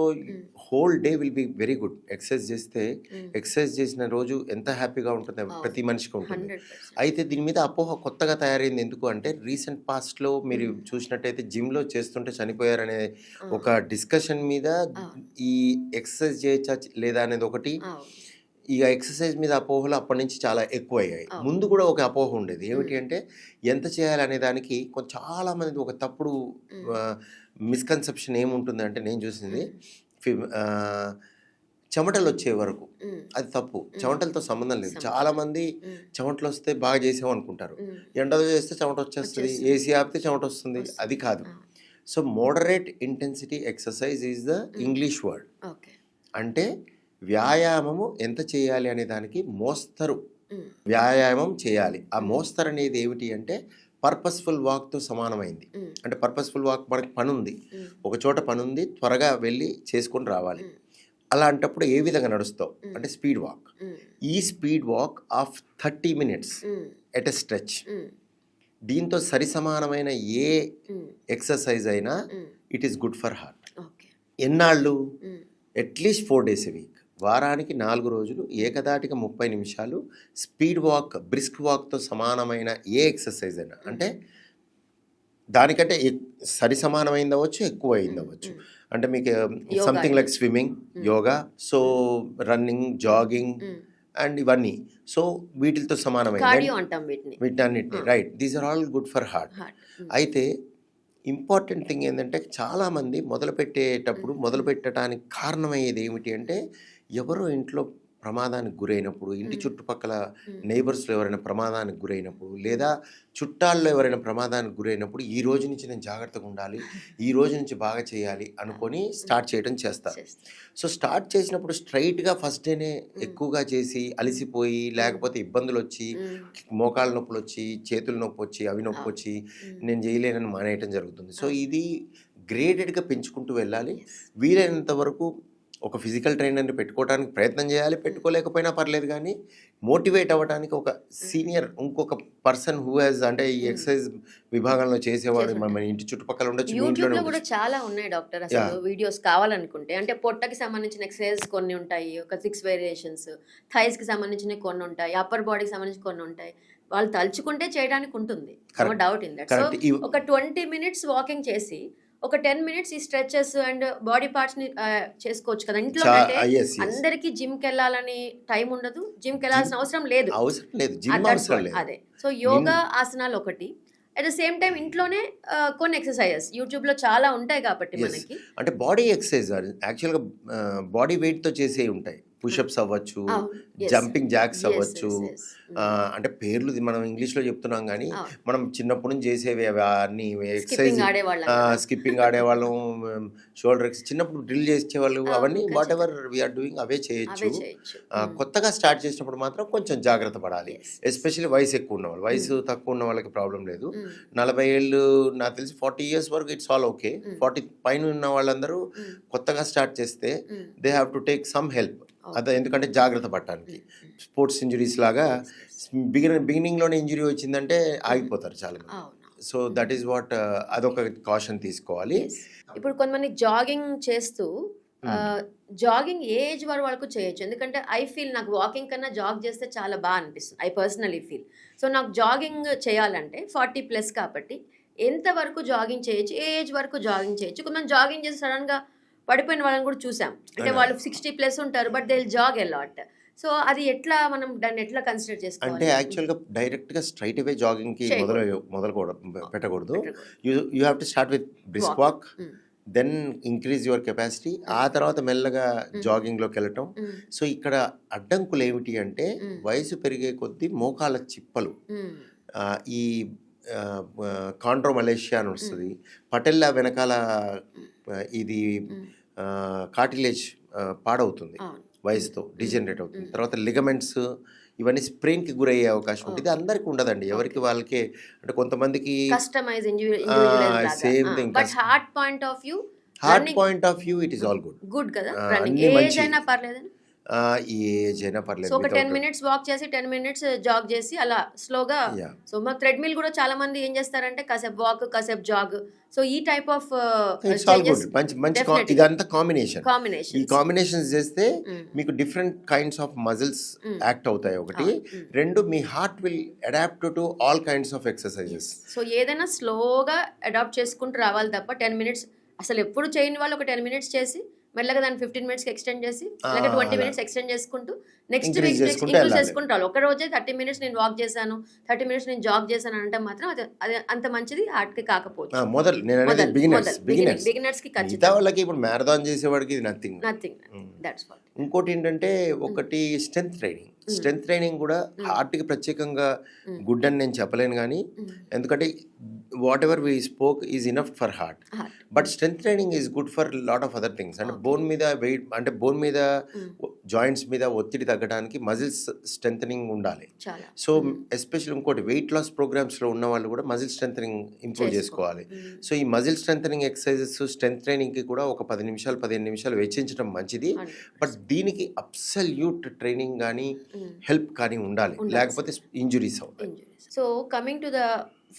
whole day will be very good. Exercise చేస్తే ఎక్సర్సైజ్ చేసిన రోజు ఎంత హ్యాపీగా ఉంటుంది ప్రతి మనిషికి ఉంటుంది. 100%. అయితే దీని మీద అపోహ కొత్తగా తయారైంది. ఎందుకు అంటే రీసెంట్ పాస్ట్లో మీరు చూసినట్టయితే జిమ్లో చేస్తుంటే చనిపోయారనే ఒక డిస్కషన్ మీద ఈ ఎక్సర్సైజ్ చేయొచ్చా లేదా అనేది ఒకటి. ఇక ఎక్సర్సైజ్ మీద అపోహలు అప్పటి నుంచి చాలా ఎక్కువయ్యాయి. ముందు కూడా ఒక అపోహ ఉండేది. ఏమిటి అంటే ఎంత చేయాలనే దానికి చాలా మంది ఒక తప్పుడు మిస్కన్సెప్షన్ ఏముంటుంది అంటే, నేను చూసింది చెమటలు వచ్చే వరకు అది తప్పు. చెమటలతో సంబంధం లేదు. చాలామంది చెమటలు వస్తే బాగా చేసాం అనుకుంటారు. ఎండలో చేస్తే చెమట వచ్చేస్తుంది, ఏసీ ఆపితే చెమట వస్తుంది. అది కాదు. So moderate intensity exercise is the English word. అంటే వ్యాయామము ఎంత చేయాలి అనే దానికి మోస్తరు వ్యాయామం చేయాలి. ఆ మోస్తరు అనేది ఏమిటి అంటే పర్పస్ఫుల్ వాక్తో సమానమైంది. అంటే పర్పస్ఫుల్ వాక్, మనకి పని ఉంది, ఒక చోట పని ఉంది, త్వరగా వెళ్ళి చేసుకొని రావాలి. అలాంటప్పుడు ఏ విధంగా నడుస్తావు అంటే స్పీడ్ వాక్. ఈ speed walk of 30 minutes at a stretch, దీంతో సరి సమానమైన ఏ ఎక్సర్సైజ్ అయినా it is good for heart. ఎన్నాళ్ళు? At least 4 days a week. వారానికి 4 రోజులు ఏకదాటిగా 30 నిమిషాలు స్పీడ్ వాక్, బ్రిస్క్ వాక్తో సమానమైన ఏ ఎక్సర్సైజ్ అయినా, అంటే దానికంటే సరి సమానమైంది అవ్వచ్చు, ఎక్కువ అయింది అవ్వచ్చు. అంటే మీకు something like swimming, yoga, so running, jogging and ఇవన్నీ, సో వీటితో సమానమైన వీటన్నిటిని, right, these are all good for heart. అయితే ఇంపార్టెంట్ థింగ్ ఏంటంటే, చాలామంది మొదలు పెట్టడానికి కారణమయ్యేది ఏమిటి అంటే, ఎవరో ఇంట్లో ప్రమాదానికి గురైనప్పుడు, ఇంటి చుట్టుపక్కల నైబర్స్లో ఎవరైనా ప్రమాదానికి గురైనప్పుడు, లేదా చుట్టాల్లో ఎవరైనా ప్రమాదానికి గురైనప్పుడు, ఈ రోజు నుంచి నేను జాగ్రత్తగా ఉండాలి, ఈ రోజు నుంచి బాగా చేయాలి అనుకొని స్టార్ట్ చేయడం చేస్తారు. సో స్టార్ట్ చేసినప్పుడు స్ట్రైట్గా ఫస్ట్ డేనే ఎక్కువగా చేసి అలసిపోయి, లేకపోతే ఇబ్బందులు వచ్చి, మోకాళ్ళ నొప్పులు వచ్చి, చేతుల నొప్పి వచ్చి, అవి నొప్పి వచ్చి నేను చేయలేనని మానేయటం జరుగుతుంది. సో ఇది గ్రేడెడ్గా పెంచుకుంటూ వెళ్ళాలి. వీలైనంత వరకు ఒక ఫిజికల్ ట్రైనర్ని పెట్టుకోవడానికి ప్రయత్నం చేయాలి. పెట్టుకోలేకపోయినా పర్లేదు, కానీ మోటివేట్ అవ్వడానికి ఒక సీనియర్, ఇంకొక పర్సన్ హూ హ్యాస్, అంటే ఈ ఎక్సర్సైజ్ విభాగంలో చేసేవాడు మన ఇంటి చుట్టుపక్కల ఉండొచ్చు. యూట్యూబ్లో కూడా చాలా ఉన్నాయి డాక్టర్, అసలు వీడియోస్ కావాలనుకుంటే. అంటే పొట్టకి సంబంధించిన ఎక్సర్సైజ్ కొన్ని ఉంటాయి, ఒక 6 variations, థైస్కి సంబంధించినవి కొన్ని ఉంటాయి, అప్పర్ బాడీకి సంబంధించి కొన్ని ఉంటాయి. వాళ్ళు తలుచుకుంటే చేయడానికి ఉంటుంది, no doubt in that. So ఒక 20 minutes వాకింగ్ చేసి ఒక 10 minutes ఈ స్ట్రెచెస్ అండ్ బాడీ పార్ట్స్ ని చేసుకోవచ్చు కదా ఇంట్లో. అంటే అందరికి జిమ్ కి వెళ్ళాలని టైం ఉండదు, జిమ్ కి వెళ్ళాల్సిన అవసరం లేదు. అదే, సో యోగా ఆసనాలు ఒకటి, అట్ ద సేమ్ టైం ఇంట్లోనే కొన్ని ఎక్సర్సైజెస్ యూట్యూబ్ లో చాలా ఉంటాయి కాబట్టి మనకి. అంటే బాడీ ఎక్సర్సైజ్ యాక్చువల్గా బాడీ వెయిట్ తో చేసే ఉంటాయి. పుషప్స్ అవ్వచ్చు, జంపింగ్ జాక్స్ అవ్వచ్చు. అంటే పేర్లు మనం ఇంగ్లీష్లో చెప్తున్నాం, కానీ మనం చిన్నప్పటి నుంచి చేసేవి అన్ని ఎక్సర్సైజ్. స్కిప్పింగ్ ఆడేవాళ్ళం, షోల్డర్ ఎక్స్ చిన్నప్పుడు డ్రిల్ చేసేవాళ్ళు, అవన్నీ వాట్ ఎవర్ వీఆర్ డూయింగ్ అవే చేయొచ్చు. కొత్తగా స్టార్ట్ చేసినప్పుడు మాత్రం కొంచెం జాగ్రత్త పడాలి. ఎస్పెషల్లీ వయసు ఎక్కువ ఉన్నవాళ్ళు. వయసు తక్కువ ఉన్న వాళ్ళకి ప్రాబ్లం లేదు. 40 ఏళ్ళు, నాకు తెలిసి 40 years వరకు ఇట్స్ ఆల్ ఓకే. 40 పైన ఉన్న వాళ్ళందరూ కొత్తగా స్టార్ట్ చేస్తే they have to take some help. అదే, ఎందుకంటే జాగ్రత్త పడటానికి. స్పోర్ట్స్ ఇంజురీస్ లాగా బిగినింగ్లోనే ఇంజురీ వచ్చిందంటే ఆగిపోతారు చాలా మంది. సో దట్ ఈస్ వాట్, అదొక కాషన్ తీసుకోవాలి. ఇప్పుడు కొంతమంది జాగింగ్ చేస్తూ, జాగింగ్ ఏ ఏజ్ వరకు చేయొచ్చు? ఎందుకంటే ఐ ఫీల్ నాకు వాకింగ్ కన్నా జాగ్ చేస్తే చాలా బాగా అనిపిస్తుంది, ఐ పర్సనలీ ఫీల్. సో నాకు జాగింగ్ చేయాలంటే 40+ కాబట్టి ఎంతవరకు జాగింగ్ చేయొచ్చు, ఏ ఏజ్ వరకు జాగింగ్ చేయొచ్చు? కొంతమంది జాగింగ్ చేసి సడన్గా పడిపోయిన వాళ్ళని కూడా చూసాం. అంటే వాళ్ళు 60+ ఉంటారు, but they will jog a lot. So అది ఎట్లా, మనం దాన్ని ఎట్లా కన్సిడర్ చేసుకోవాలి? అంటే యాక్చువల్గా డైరెక్ట్గా స్ట్రైట్ అవే జాగింగ్కి పెట్టకూడదు. You have to start with brisk walk, then increase your capacity, ఆ తర్వాత మెల్లగా జాగింగ్లోకి వెళ్ళటం. సో ఇక్కడ అడ్డంకులు ఏమిటి అంటే, వయసు పెరిగే కొద్దీ మోకాళ్ళ చిప్పలు, ఈ కాండ్రోమలేషియా అని వస్తుంది, పటెల్లా వెనకాల ఇది కార్టిలేజ్ పాడవుతుంది, వయసుతో డిజనరేట్ అవుతుంది. తర్వాత లిగమెంట్స్ ఇవన్నీ స్ప్రెయిన్కి గురయ్యే అవకాశం ఉంటుంది. అందరికి ఉండదండి, ఎవరికి వాళ్ళకే. అంటే కొంతమందికి same thing. Heart point of view it is all good కదా. ఏజ్ అయినా పర్లేదు. ఈ ఏజ్ అయినా సో పర్లేదు ఒక 10 వితౌట్. మినిట్స్ వాక్ చేసి 10 మినిట్స్ జాగ్ చేసి అలా స్లోగా. యా సో మాకు థ్రెడ్మిల్ కూడా చాలా మంది ఏం చేస్తారంటే కాసేపు వాక్ కాసేపు జాగ్. సో ఈ type of it's all changes good. మంచి మంచి డెఫినెట్గా ఇదంతా కాంబినేషన్. ఈ కాంబినేషన్స్. కాంబినేషన్స్ చేస్తే మీకు different kinds of muscles act అవుతాయి ఒకటి. రెండు మీ heart will adapt to all kinds of exercises. So ఏదైనా స్లోగా అడాప్ట్ చేసుకుంటూ రావాలి తప్ప 10 మినిట్స్ అసలు ఎప్పుడు చేయని వాళ్ళు ఒక 10 మినిట్స్ చేసి మెల్లగా దాన్ని 15 మినిట్స్కి ఎక్స్టెండ్ చేసి అలాగే 20 అలా మినిట్స్ ఎక్స్టెండ్ చేసుకుంటూ నెక్స్ట్ ఇంక్రీజ్ వీక్ చేసుకుంటూ ఇంక్రీజ్ వెళ్ళాలి. చేసుకుంటారు. ఒక రోజే 30 మినిట్స్ నేను వాక్ చేశాను 30 మినిట్స్ నేను జాగ్ చేశాను అంటే మాత్రం అది అంత మంచిది హార్ట్కి కాకపోవచ్చు. మొదలు నేను అనేది బిగినర్స్ బిగినర్స్కి మిగతా ఖచ్చితంగా వాళ్ళకి ఇప్పుడు మ్యారథాన్ చేసేవాడికి ఇది నథింగ్. నథింగ్. That's what. ఇంకోటి ఏంటంటే ఒకటి స్ట్రెంత్ ట్రైనింగ్. స్ట్రెంత్ ట్రైనింగ్ కూడా హార్ట్కి ప్రత్యేకంగా గుడ్ అని నేను చెప్పలేను కానీ, ఎందుకంటే what ever we spoke is enough for heart. But strength training is good for lot of other things. అంటే బోన్ మీద వెయిట్ అంటే బోన్ మీద జాయింట్స్ మీద ఒత్తిడి తగ్గడానికి మజిల్స్ స్ట్రెంథనింగ్ ఉండాలి. చాలా సో ఎస్పెషల్ ఇంకోటి వెయిట్ లాస్ ప్రోగ్రామ్స్లో ఉన్న వాళ్ళు కూడా మజిల్ స్ట్రెంథనింగ్ ఇంప్రూవ్ చేసుకోవాలి. సో ఈ మజిల్ స్ట్రెంథనింగ్ ఎక్సర్సైజెస్ స్ట్రెంత్ ట్రైనింగ్కి కూడా ఒక 10 నిమిషాలు 15 నిమిషాలు వెచ్చించడం మంచిది. బట్ దీనికి అబ్సల్యూట్ ట్రైనింగ్ కానీ హెల్ప్ కానీ ఉండాలి, లేకపోతే ఇంజురీస్ అవుతాయి. So coming to the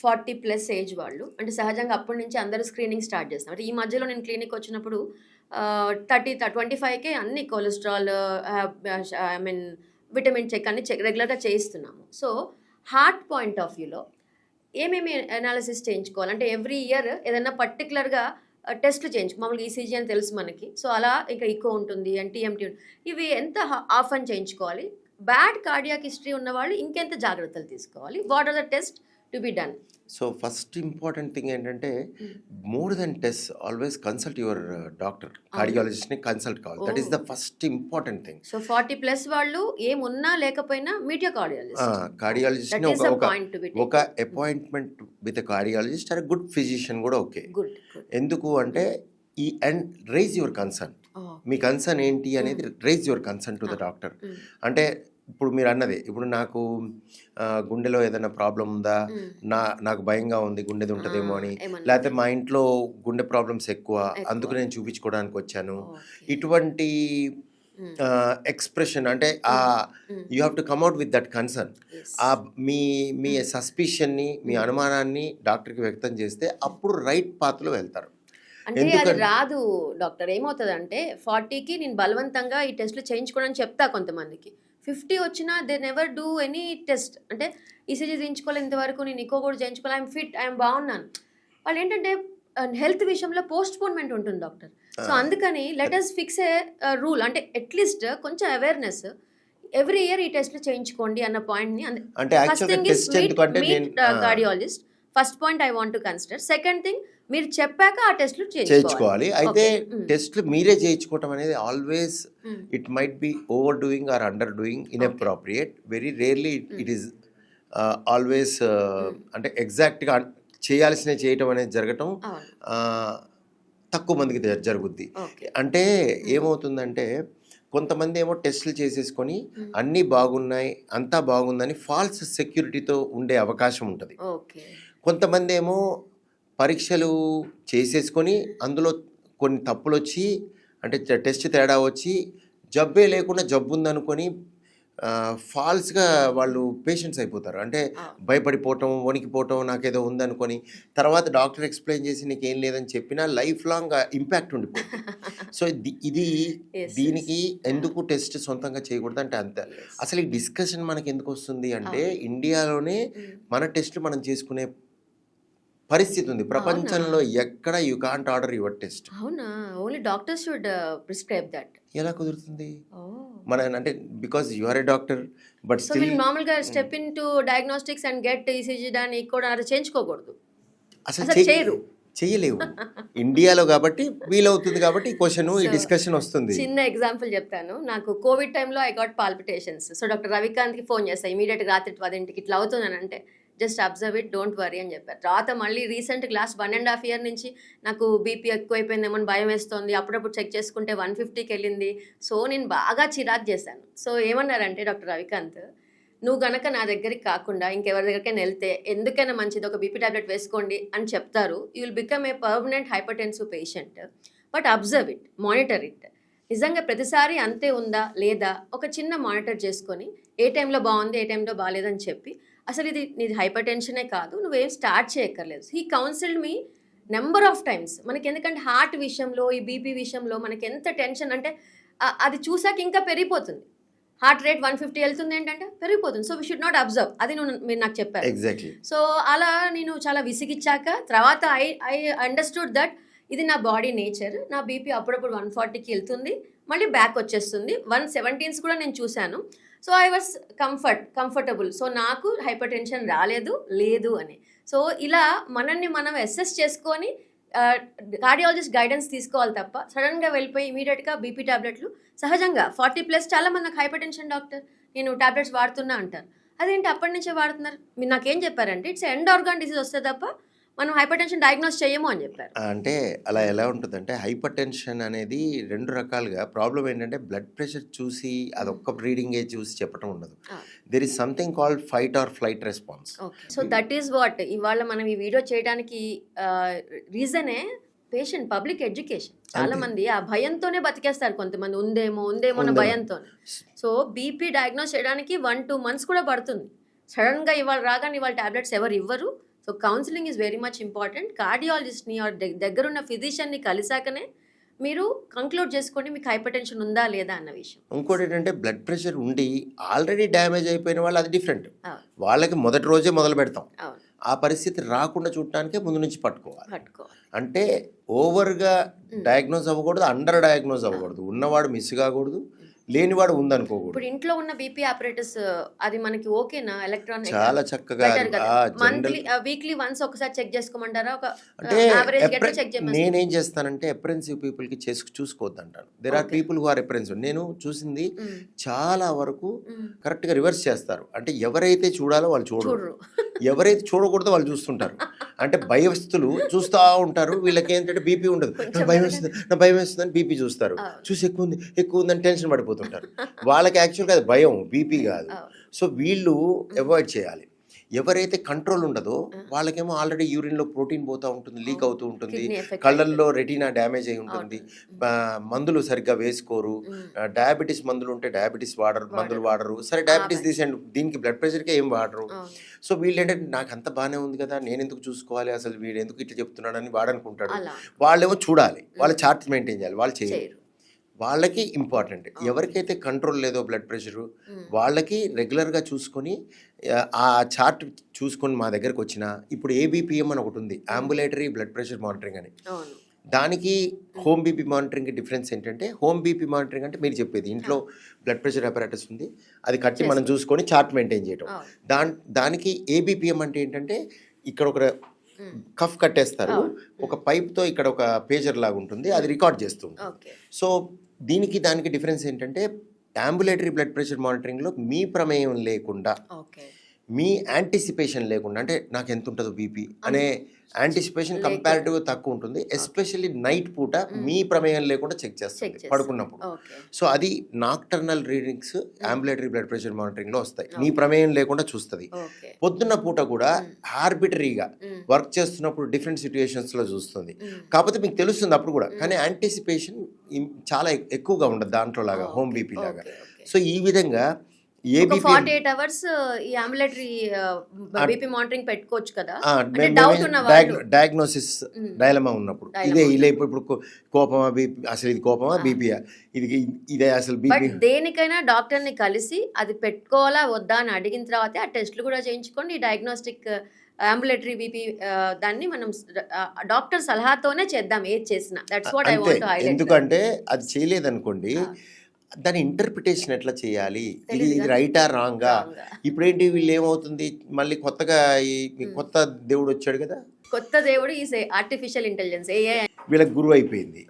40+ age వాళ్ళు అంటే సహజంగా అప్పటి నుంచి అందరూ స్క్రీనింగ్ స్టార్ట్ చేస్తారు. అంటే ఈ మధ్యలో నేను క్లినిక్ వచ్చినప్పుడు 25కే అన్ని cholesterol I mean vitamin check అన్ని రెగ్యులర్గా చేయిస్తున్నాము. సో హార్ట్ పాయింట్ ఆఫ్ వ్యూలో ఏమేమి అనాలిసిస్ చేయించుకోవాలి అంటే ఎవ్రీ ఇయర్ ఏదైనా పర్టికులర్గా టెస్ట్లు చేయించు మామూలుగా ఈసీజీ అని తెలుసు మనకి. సో అలా ఇంకా ఈకో ఉంటుంది అండ్ టీఎంటీ ఇవి ఎంత ఆఫన్ చేయించుకోవాలి? బ్యాడ్ కార్డియాక్ హిస్టరీ ఉన్న వాళ్ళు ఇంకెంత జాగ్రత్తలు తీసుకోవాలి? What are the test to be done? So first important thing ఏంటంటే more then test always consult your doctor, కార్డియాలజిస్ట్ని కన్సల్ట్ కావాలి. That is the first important thing. So 40+ వాళ్ళు ఏమున్నా లేకపోయినా మీట్ యువర్ కార్డియాలజిస్ట్. కార్డియాలజిస్ట్ని That is the point to be taken. ఒక appointment with cardiologist and good physician కూడా okay. Good. ఎందుకు అంటే ఈ అండ్ రైజ్ యువర్ కన్సర్న్. మీ కన్సర్న్ ఏంటి అనేది rise your concern to the doctor. అంటే ఇప్పుడు మీరు అన్నదే, ఇప్పుడు నాకు గుండెలో ఏదైనా ప్రాబ్లం ఉందా, నాకు భయంగా ఉంది గుండెది ఉంటుందేమో అని, లేకపోతే మా ఇంట్లో గుండె ప్రాబ్లమ్స్ ఎక్కువ అందుకు నేను చూపించుకోవడానికి వచ్చాను. ఇటువంటి ఎక్స్ప్రెషన్ అంటే you have to come out with that concern. మీ మీ సస్పిషన్ని మీ అనుమానాన్ని డాక్టర్కి వ్యక్తం చేస్తే అప్పుడు రైట్ పాత్లో వెళ్తారు. అంటే అది రాదు డాక్టర్. ఏమవుతుంది అంటే 40కి నేను బలవంతంగా ఈ టెస్ట్లు చేయించుకోవడానికి చెప్తా కొంతమందికి. 50 వచ్చినా they never do any test. అంటే ఈసీజీ చేయించుకోవాలి ఇంతవరకు, నేను ఇంకో కూడా చేయించుకోవాలి, ఐఎమ్ ఫిట్, ఐఎమ్ బాగున్నాను. వాళ్ళు ఏంటంటే హెల్త్ విషయంలో పోస్ట్పోన్మెంట్ ఉంటుంది డాక్టర్. సో అందుకని లెట్ us ఫిక్స్ ఏ రూల్. అంటే అట్లీస్ట్ కొంచెం అవేర్నెస్ ఎవ్రీ ఇయర్ ఈ టెస్ట్లు చేయించుకోండి అన్న పాయింట్ని. అంటే first thing is meet cardiologist. First point I want to consider. Second thing మీరు చెప్పాక ఆ టెస్ట్లు చేయించుకోవాలి. అయితే టెస్ట్లు మీరే చేయించుకోవటం అనేది always it might be over doing or under doing inappropriate. Very rarely it is always అంటే ఎగ్జాక్ట్గా చేయాల్సినవి చేయటం అనేది జరగటం తక్కువ మందికి జరుగుద్ది. అంటే ఏమవుతుందంటే కొంతమంది ఏమో టెస్టులు చేసేసుకొని అన్నీ బాగున్నాయి అంతా బాగుందని ఫాల్స్ సెక్యూరిటీతో ఉండే అవకాశం ఉంటుంది. కొంతమంది ఏమో పరీక్షలు చేసేసుకొని అందులో కొన్ని తప్పులు వచ్చి అంటే టెస్ట్ తేడా వచ్చి జబ్బే లేకుండా జబ్బు ఉందనుకొని ఫాల్స్గా వాళ్ళు పేషెంట్స్ అయిపోతారు. అంటే భయపడిపోవటం, వణికిపోవటం, నాకేదో ఉందనుకొని తర్వాత డాక్టర్ ఎక్స్ప్లెయిన్ చేసి నీకేం లేదని చెప్పినా లైఫ్ లాంగ్ ఇంపాక్ట్ ఉండిపోతుంది. సో ఇది దీనికి ఎందుకు టెస్ట్ సొంతంగా చేయకూడదు అంటే అంతే. అసలు ఈ డిస్కషన్ మనకి ఎందుకు వస్తుంది అంటే ఇండియాలోనే మన టెస్ట్లు మనం చేసుకునే పరిస్థితి ఉంది. ప్రపంచంలో ఎక్కడ you can't order your test. అవునా? Only doctors should prescribe that. ఎలా కుదురుతుంది మన అంటే because you are a doctor but so మీరు నార్మల్గా step in to diagnostics and get ECG దాన్ని కూడా చేయించుకోకూడదు. అసలు చేయరు, చేయలేవు. ఇండియాలో కాబట్టి వీలవుతుంది కాబట్టి ఈ క్వశ్చన్ ఈ డిస్కషన్ వస్తుంది. చిన్న ఎగ్జాంపుల్ చెప్తాను. నాకు COVID time I got palpitations. So doctor రవికాంత్కి ఫోన్ చేస్తాను ఇమీడియట్గా రాత్రి 10ంటికి ఇట్లా అవుతుందని అంటే just observe it, don't worry అని చెప్పారు. తర్వాత మళ్ళీ రీసెంట్ లాస్ట్ 1.5 year నుంచి నాకు బీపీ ఎక్కువైపోయిందేమో అని భయం వేస్తుంది. అప్పుడప్పుడు చెక్ చేసుకుంటే 150కి వెళ్ళింది. సో నేను బాగా చిరాకు చేశాను. సో ఏమన్నారంటే డాక్టర్ రవికాంత్, నువ్వు గనక నా దగ్గరికి కాకుండా ఇంకెవరి దగ్గరికైనా వెళ్తే ఎందుకైనా మంచిది ఒక బీపీ టాబ్లెట్ వేసుకోండి అని చెప్తారు. You will become a permanent hypertensive patient. But observe it, monitor it. నిజంగా ప్రతిసారి అంతే ఉందా లేదా ఒక చిన్న మానిటర్ చేసుకొని ఏ టైంలో బాగుంది ఏ టైంలో బాగాలేదని చెప్పి అసలు ఇది నీది హైపర్ టెన్షనే కాదు నువ్వేం స్టార్ట్ చేయక్కర్లేదు. He counselled me number of times. మనకి ఎందుకంటే హార్ట్ విషయంలో ఈ బీపీ విషయంలో మనకి ఎంత టెన్షన్ అంటే అది చూసాక ఇంకా పెరిగిపోతుంది. హార్ట్ రేట్ 150 వెళ్తుంది ఏంటంటే పెరిగిపోతుంది. So we should not observe. అది మీరు నాకు చెప్పారు. ఎగ్జాక్ట్లీ. సో అలా నేను చాలా విసిగిచ్చాక తర్వాత ఐ అండర్స్టూడ్ దట్ ఇది నా బాడీ నేచర్. నా బీపీ అప్పుడప్పుడు 140కి వెళ్తుంది, మళ్ళీ బ్యాక్ వచ్చేస్తుంది. 117s కూడా నేను చూశాను. So I was comfortable. So నాకు హైపర్ టెన్షన్ లేదు అని. సో ఇలా మనల్ని మనం అసెస్ చేసుకొని కార్డియాలజిస్ట్ గైడెన్స్ తీసుకోవాలి తప్ప సడన్గా వెళ్ళిపోయి ఇమీడియట్గా బీపీ టాబ్లెట్లు సహజంగా 40+ చాలా మంది నాకు హైపర్ టెన్షన్ డాక్టర్ నేను టాబ్లెట్స్ వాడుతున్నా అంటారు. అదేంటి అప్పటి నుంచే వాడుతున్నారు? మీరు నాకేం చెప్పారంటే ఇట్స్ ఎండ్ ఆర్గాన్ డిసీజ్ వస్తే తప్ప మనం హైపర్ టెన్షన్ డయాగ్నోస్ చేయము అని చెప్పారు. అంటే అలా ఎలా ఉంటుందంటే హైపర్ టెన్షన్ అనేది 2 రకాలుగా. ప్రాబ్లం ఏంటంటే బ్లడ్ ప్రెషర్ చూసి అదొక్క రీడింగే చూసి చెప్పడం ఉండదు. There is something called fight or flight response. Okay. So that is what ఇవాళ మనం ఈ వీడియో చేయడానికి రీజనే పేషెంట్ పబ్లిక్ ఎడ్యుకేషన్. చాలా మంది ఆ భయంతోనే బతికేస్తారు. కొంతమంది ఉందేమో అన్న భయంతో. సో బీపీ డయాగ్నోస్ చేయడానికి 1-2 months కూడా పడుతుంది. సడన్గా ఇవాళ రాగానే ఇవాళ టాబ్లెట్స్ ఎవరు ఇవ్వరు. So counselling is very much important. కార్డియాలజిస్ట్ని దగ్గరున్న ఫిజిషియన్ని కలిసాకనే మీరు కంక్లూడ్ చేసుకోండి మీకు హైపర్ టెన్షన్ ఉందా లేదా అన్న విషయం. ఇంకోటి ఏంటంటే బ్లడ్ ప్రెషర్ ఉండి ఆల్రెడీ డ్యామేజ్ అయిపోయిన వాళ్ళు అది డిఫరెంట్. వాళ్ళకి మొదటి రోజే మొదలు పెడతాం. ఆ పరిస్థితి రాకుండా చూడటానికే ముందు నుంచి పట్టుకోవాలి. అంటే ఓవర్గా డయాగ్నోజ్ అవ్వకూడదు, అండర్ డయాగ్నోజ్ అవ్వకూడదు. ఉన్నవాడు మిస్ కాకూడదు, లేనివాడు ఉందనుకోకూడదు. ఇప్పుడు ఇంట్లో ఉన్న బీపీ ఆపరేటర్స్ అది మనకి ఓకేనా? ఎలక్ట్రానిక్ చాలా చక్కగా మంత్లీ వీక్లీ వన్స్ ఒకసారి చెక్ చేసుకోమంటారా? ఒక అంటే నేనేం చేస్తానంటే అప్రెన్సివ్ పీపుల్ కి చూసుకోవద్దు అంటాను. There are people who are apprehensive. నేను చూసింది చాలా వరకు కరెక్ట్ గా రివర్స్ చేస్తారు. అంటే ఎవరైతే చూడాలో వాళ్ళు చూడరు, ఎవరైతే చూడకూడదో వాళ్ళు చూస్తుంటారు. అంటే భయస్తులు చూస్తూ ఉంటారు. వీళ్ళకి ఏంటంటే బీపీ ఉండదు. నా భయం వేస్తుంది అని బీపీ చూస్తారు. చూసి ఎక్కువ ఉందని టెన్షన్ పడిపోతుంటారు. వాళ్ళకి యాక్చువల్గా అది భయం, బీపీ కాదు. సో వీళ్ళు అవాయిడ్ చేయాలి. ఎవరైతే కంట్రోల్ ఉండదో వాళ్ళకేమో ఆల్రెడీ యూరిన్లో ప్రోటీన్ పోతూ ఉంటుంది, లీక్ అవుతూ ఉంటుంది, కళ్ళల్లో రెటీనా డ్యామేజ్ అయి ఉంటుంది, మందులు సరిగ్గా వేసుకోరు, డయాబెటీస్ మందులు ఉంటే డయాబెటీస్ మందులు వాడరు. సరే డయాబెటీస్ తీసేయండి, దీనికి బ్లడ్ ప్రెషర్కే ఏం వాడరు. సో వీళ్ళు ఏంటంటే నాకు అంత బాగానే ఉంది కదా, నేను ఎందుకు చూసుకోవాలి, అసలు వీడు ఎందుకు ఇట్లా చెప్తున్నాడని వాడనుకుంటాడు. వాళ్ళేమో చూడాలి, వాళ్ళ చార్ట్ మెయింటైన్ చేయాలి, వాళ్ళు చేయరు. వాళ్ళకి ఇంపార్టెంట్. ఎవరికైతే కంట్రోల్ లేదో బ్లడ్ ప్రెషరు వాళ్ళకి రెగ్యులర్గా చూసుకొని ఆ చార్ట్ చూసుకొని మా దగ్గరకు వచ్చిన ఇప్పుడు ఏబిపిఎం అని ఒకటి ఉంది, అంబులేటరీ బ్లడ్ ప్రెషర్ మానిటరింగ్ అని. దానికి హోమ్ బీపీ మానిటరింగ్కి డిఫరెన్స్ ఏంటంటే హోమ్ బీపీ మానిటరింగ్ అంటే మీరు చెప్పేది ఇంట్లో బ్లడ్ ప్రెషర్ అపారటస్ ఉంది, అది కట్టి మనం చూసుకొని చార్ట్ మెయింటైన్ చేయడం. దానికి ఏబిపిఎం అంటే ఏంటంటే ఇక్కడ ఒక కఫ్ కట్టేస్తారు, ఒక పైప్తో ఇక్కడ ఒక పేజర్ లాగా ఉంటుంది, అది రికార్డ్ చేస్తుంది. సో దానికి డిఫరెన్స్ ఏంటంటే అంబులేటరీ బ్లడ్ ప్రెషర్ మానిటరింగ్లో మీ ప్రమేయం లేకుండా, మీ యాంటిసిపేషన్ లేకుండా, అంటే నాకు ఎంత ఉంటుందో బీపీ అనే యాంటిసిపేషన్ కంపారిటివ్ తక్కువ ఉంటుంది. ఎస్పెషల్లీ నైట్ పూట మీ ప్రమేయం లేకుండా చెక్ చేస్తుంది పడుకున్నప్పుడు. సో అది nocturnal readings ambulatory blood pressure మానిటరింగ్లో వస్తాయి, మీ ప్రమేయం లేకుండా చూస్తుంది. పొద్దున్న పూట కూడా ఆర్బిటరీగా వర్క్ చేస్తున్నప్పుడు డిఫరెంట్ సిచ్యుయేషన్స్లో చూస్తుంది. కాకపోతే మీకు తెలుస్తుంది అప్పుడు కూడా, కానీ యాంటిసిపేషన్ చాలా ఎక్కువగా ఉండదు దాంట్లో లాగా, హోమ్ బీపీ లాగా. సో ఈ విధంగా 48 hours ఈ అంబులేటరీ బీపీ మానిటరింగ్ పెట్టుకోవచ్చు కదా. అంటే డౌట్ ఉన్న వాళ్ళు డయాగ్నోసిస్ డైలమా ఉన్నప్పుడు ఇలా ఇప్పుడు కోపమా బీపీ, అసలు ఇది కోపమా బీపీయా, ఇదే అసలు బీపీ, దేనికైనా డాక్టర్ ని కలిసి అది పెట్టుకోవాలా వద్దా అని అడిగిన తర్వాత ఆ టెస్ట్లు కూడా చేయించుకోండి. ఈ డయాగ్నోస్టిక్ అంబులేటరీ బీపీ దాన్ని మనం డాక్టర్ సలహాతోనే చేద్దాం ఏది చేసినా. That's what I want to highlight. ఎందుకంటే అది చేయలేదనుకోండి దాని ఇంటర్ప్రిటేషన్ ఎట్లా చేయాలి, ఇది రైటా రాంగా. ఇప్పుడేంటి వీళ్ళు ఏమవుతుంది, మళ్ళీ కొత్తగా కొత్త దేవుడు వచ్చాడు కదా, కొత్త దేవుడు ఈ ఆర్టిఫిషియల్ ఇంటెలిజెన్స్ AI వీళ్ళకి గురువు అయిపోయింది.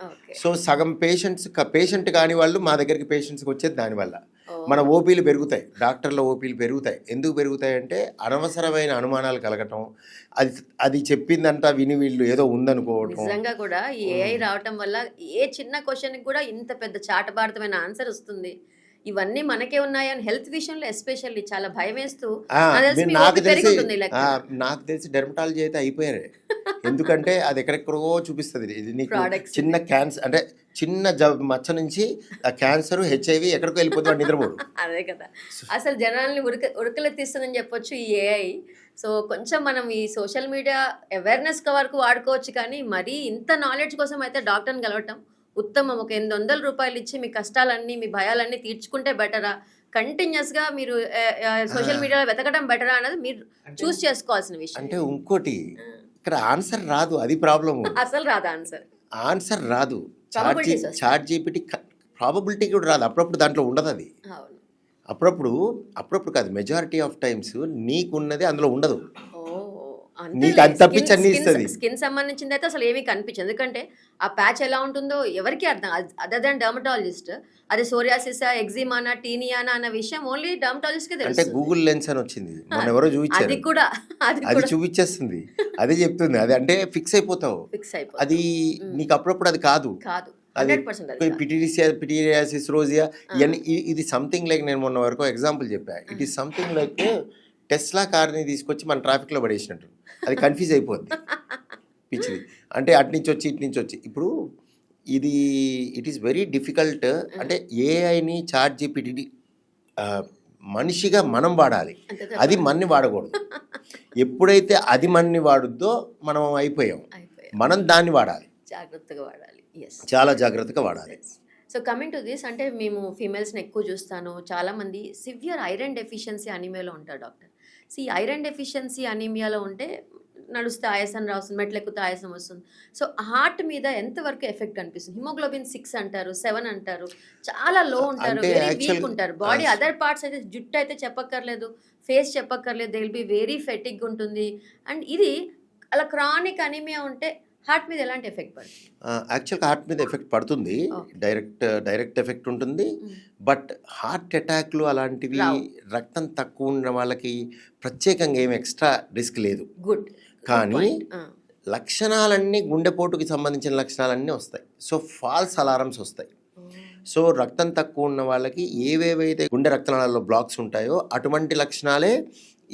సో సగం పేషెంట్ కాని వాళ్ళు మా దగ్గరికి పేషెంట్స్కి వచ్చేది దానివల్ల. మన ఓపీలు పెరుగుతాయి, డాక్టర్ల ఓపీలు పెరుగుతాయి. ఎందుకు పెరుగుతాయి అంటే అనవసరమైన అనుమానాలు కలగటం, అది చెప్పిందంతా విని వీళ్ళు ఏదో ఉందనుకోవటం. నిజంగా కూడా ఈ AI రావటం వల్ల ఏ చిన్న క్వశ్చన్కి కూడా ఇంత పెద్ద చాటభారతమైన ఆన్సర్ వస్తుంది. ఇవన్నీ మనకే ఉన్నాయని హెల్త్ విషయంలో ఎస్పెషల్లీ చాలా భయం వేస్తూ ఆ, నాకు తెలిసి మీ నాకు ఓపీ పెరిగి తెలిసి ఉంటుంది ఈ లెక్క. నాకు తెలిసి డెర్మటాలజీ అయితే అయిపోయారు. ఎందుకంటే అది ఎక్కడెక్కడో చూపిస్తుంది. ఇది నీకు Products చిన్న క్యాన్సర్ అంటే చిన్న మచ్చ నుంచి ఆ క్యాన్సర్ హెచ్ఐవి ఎక్కడికో వెళ్ళిపోతుంది నిద్రపోడు. అదే కదా, అసలు జనాల్ని ఉరకలెత్తిస్తుందని చెప్పొచ్చు ఈ ఏఐ. సో కొంచెం మనం ఈ సోషల్ మీడియా అవేర్నెస్ వరకు వాడుకోవచ్చు, కానీ మరీ ఇంత నాలెడ్జ్ కోసం అయితే డాక్టర్ని కలవటం ఉత్తమం. ఒక 800 రూపాయలు ఇచ్చి మీ కష్టాలన్నీ మీ భయాలన్నీ తీర్చుకుంటే బెటరా, కంటిన్యూస్గా మీరు సోషల్ మీడియాలో వెతకడం బెటరా అనేది మీరు చూస్ చేసుకోవాల్సిన విషయం. అంటే ఇంకోటి ఇక్కడ ఆన్సర్ రాదు, అది ప్రాబ్లము. అసలు రాదా ఆన్సర్? ఆన్సర్ రాదు. Probabilities వస్తాయి. చాట్ జీపీటీ ప్రాబబిలిటీ కూడా రాదు. అప్పుడప్పుడు దాంట్లో ఉండదు అది. అవును. అప్పుడప్పుడు కాదు, మెజారిటీ ఆఫ్ టైమ్స్ నీకున్నది అందులో ఉండదు. అంతే. నీకు అది తప్పించి అన్ని ఇస్తుంది. స్కిన్ సంబంధించింది అయితే అసలు ఏమీ కనిపించదు, ఎందుకంటే ఆ ప్యాచ్ ఎలా ఉంటుందో ఎవరికి అర్థం. అదర్ దాన్ డర్మటాలజిస్ట్ అది సోరియాసిసా, ఎగ్జిమానా, టీనియానా అన్న విషయం ఓన్లీ డర్మటాలజిస్ట్కే అంటే తెలుసు. గూగుల్ లెన్స్ అని వచ్చింది మొన్న ఎవరో అది చూపించారు, కూడా అది చూపించేస్తుంది, అదే చెప్తుంది. అది అంటే ఫిక్స్ అయిపోతావు. ఫిక్స్ అయిపోతుంది. అది నీకు అప్పుడప్పుడు అది కాదు. కాదు, అది 100% అది కాదు. పిటీరియాసిస్ రోజియా ఇవన్నీ ఇది సంథింగ్ లైక్, నేను మొన్న వరకు ఎగ్జాంపుల్ చెప్పా, it is something like Tesla కార్ని తీసుకొచ్చి మన ట్రాఫిక్లో పడేసినట్టు. అది కన్ఫ్యూజ్ అయిపోద్ది పిచ్చిది. అంటే అటు నుంచి వచ్చి ఇటు నుంచి వచ్చి ఇప్పుడు ఇది ఇట్ ఈస్ వెరీ డిఫికల్ట్. అంటే ఏఐని చాట్ జీపీటీ మనిషిగా మనం వాడాలి, అంతే అది మన్ని వాడకూడదు. ఎప్పుడైతే అది మన్ని వాడుద్దో మనం అయిపోయాం. అయిపోయాయి. మనం దాన్ని వాడాలి, జాగ్రత్తగా వాడాలి. ఎస్. చాలా జాగ్రత్తగా వాడాలి. సో కమింగ్ టు దిస్, అంటే మేము ఫీమేల్స్ని ఎక్కువ చూస్తాను, చాలామంది సివియర్ ఐరన్ డెఫిషియన్సీ అనీమియాలో ఉంటారు డాక్టర్. సో ఈ ఐరన్ డెఫిషియన్సీ అనీమియాలో ఉంటే నడుస్తే ఆయాసం రాస్తుంది, మెట్లు ఎక్కుతే ఆయాసం వస్తుంది. సో హార్ట్ మీద ఎంతవరకు ఎఫెక్ట్ అనిపిస్తుంది? హిమోగ్లోబిన్ 6 అంటారు, 7 అంటారు, చాలా లో ఉంటారు, అంటే వెరీ actual- వీక్ ఉంటారు. బాడీ అదర్ పార్ట్స్ అయితే జుట్టు అయితే చెప్పక్కర్లేదు, ఫేస్ చెప్పక్కర్లేదు, దే విల్ బి వెరీ ఫెటిక్ ఉంటుంది. అండ్ ఇది అలా క్రానిక్ అనీమియా ఉంటే హార్ట్ మీద ఎలాంటి ఎఫెక్ట్ పడుతుంది? యాక్చువల్గా హార్ట్ మీద ఎఫెక్ట్ పడుతుంది, డైరెక్ట్ ఎఫెక్ట్ ఉంటుంది. బట్ హార్ట్ అటాక్లు అలాంటివి రావు. రక్తం తక్కువ ఉన్న వాళ్ళకి ప్రత్యేకంగా ఏమి ఎక్స్ట్రా రిస్క్ లేదు. గుడ్. కానీ లక్షణాలన్నీ గుండెపోటుకి సంబంధించిన లక్షణాలన్నీ వస్తాయి. సో ఫాల్స్ అలారమ్స్ వస్తాయి. సో రక్తం తక్కువ ఉన్న వాళ్ళకి ఏవేవైతే గుండె రక్తనాళాల్లో బ్లాక్స్ ఉంటాయో అటువంటి లక్షణాలే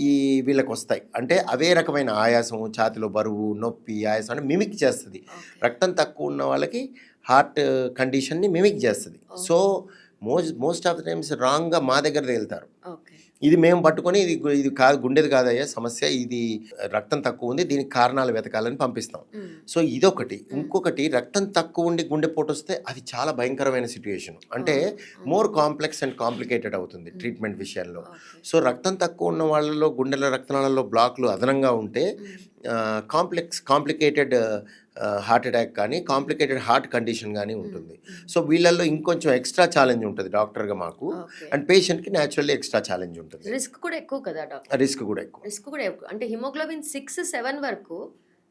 ఈ వీళ్ళకి వస్తాయి. అంటే అవే రకమైన ఆయాసం, ఛాతిలో బరువు, నొప్పి, ఆయాసం అంటే మిమిక్ చేస్తుంది. రక్తం తక్కువ ఉన్న వాళ్ళకి హార్ట్ కండిషన్ని మిమిక్ చేస్తుంది. So most of the times రాంగ్గా మా దగ్గర తేలుతారు. ఓకే. ఇది మేము పట్టుకొని ఇది కాదు, గుండెది కాదయ్యా సమస్య, ఇది రక్తం తక్కువ ఉంది, దీనికి కారణాలు వెతకాలని పంపిస్తాం. సో ఇదొకటి. ఇంకొకటి, రక్తం తక్కువ ఉండి గుండెపోటు వస్తే అది చాలా భయంకరమైన సిచ్యుయేషన్. అంటే మోర్ కాంప్లెక్స్ అండ్ కాంప్లికేటెడ్ అవుతుంది ట్రీట్మెంట్ విషయంలో. సో రక్తం తక్కువ ఉన్న వాళ్ళలో గుండెల రక్తనాళాల్లో బ్లాక్లు అదనంగా ఉంటే కాంప్లికేటెడ్ హార్ట్ అటాక్ కానీ కాంప్లికేటెడ్ హార్ట్ కండిషన్ కానీ ఉంటుంది. సో వీళ్ళల్లో ఇంకొంచెం ఎక్స్ట్రా ఛాలెంజ్ ఉంటుంది డాక్టర్గా మాకు, అండ్ పేషెంట్కి న్యాచురల్లీ ఎక్స్ట్రా ఛాలెంజ్ ఉంటుంది. రిస్క్ కూడా ఎక్కువ కదా డాక్టర్? రిస్క్ కూడా ఎక్కువ. అంటే హిమోగ్లోబిన్ 6, 7 వరకు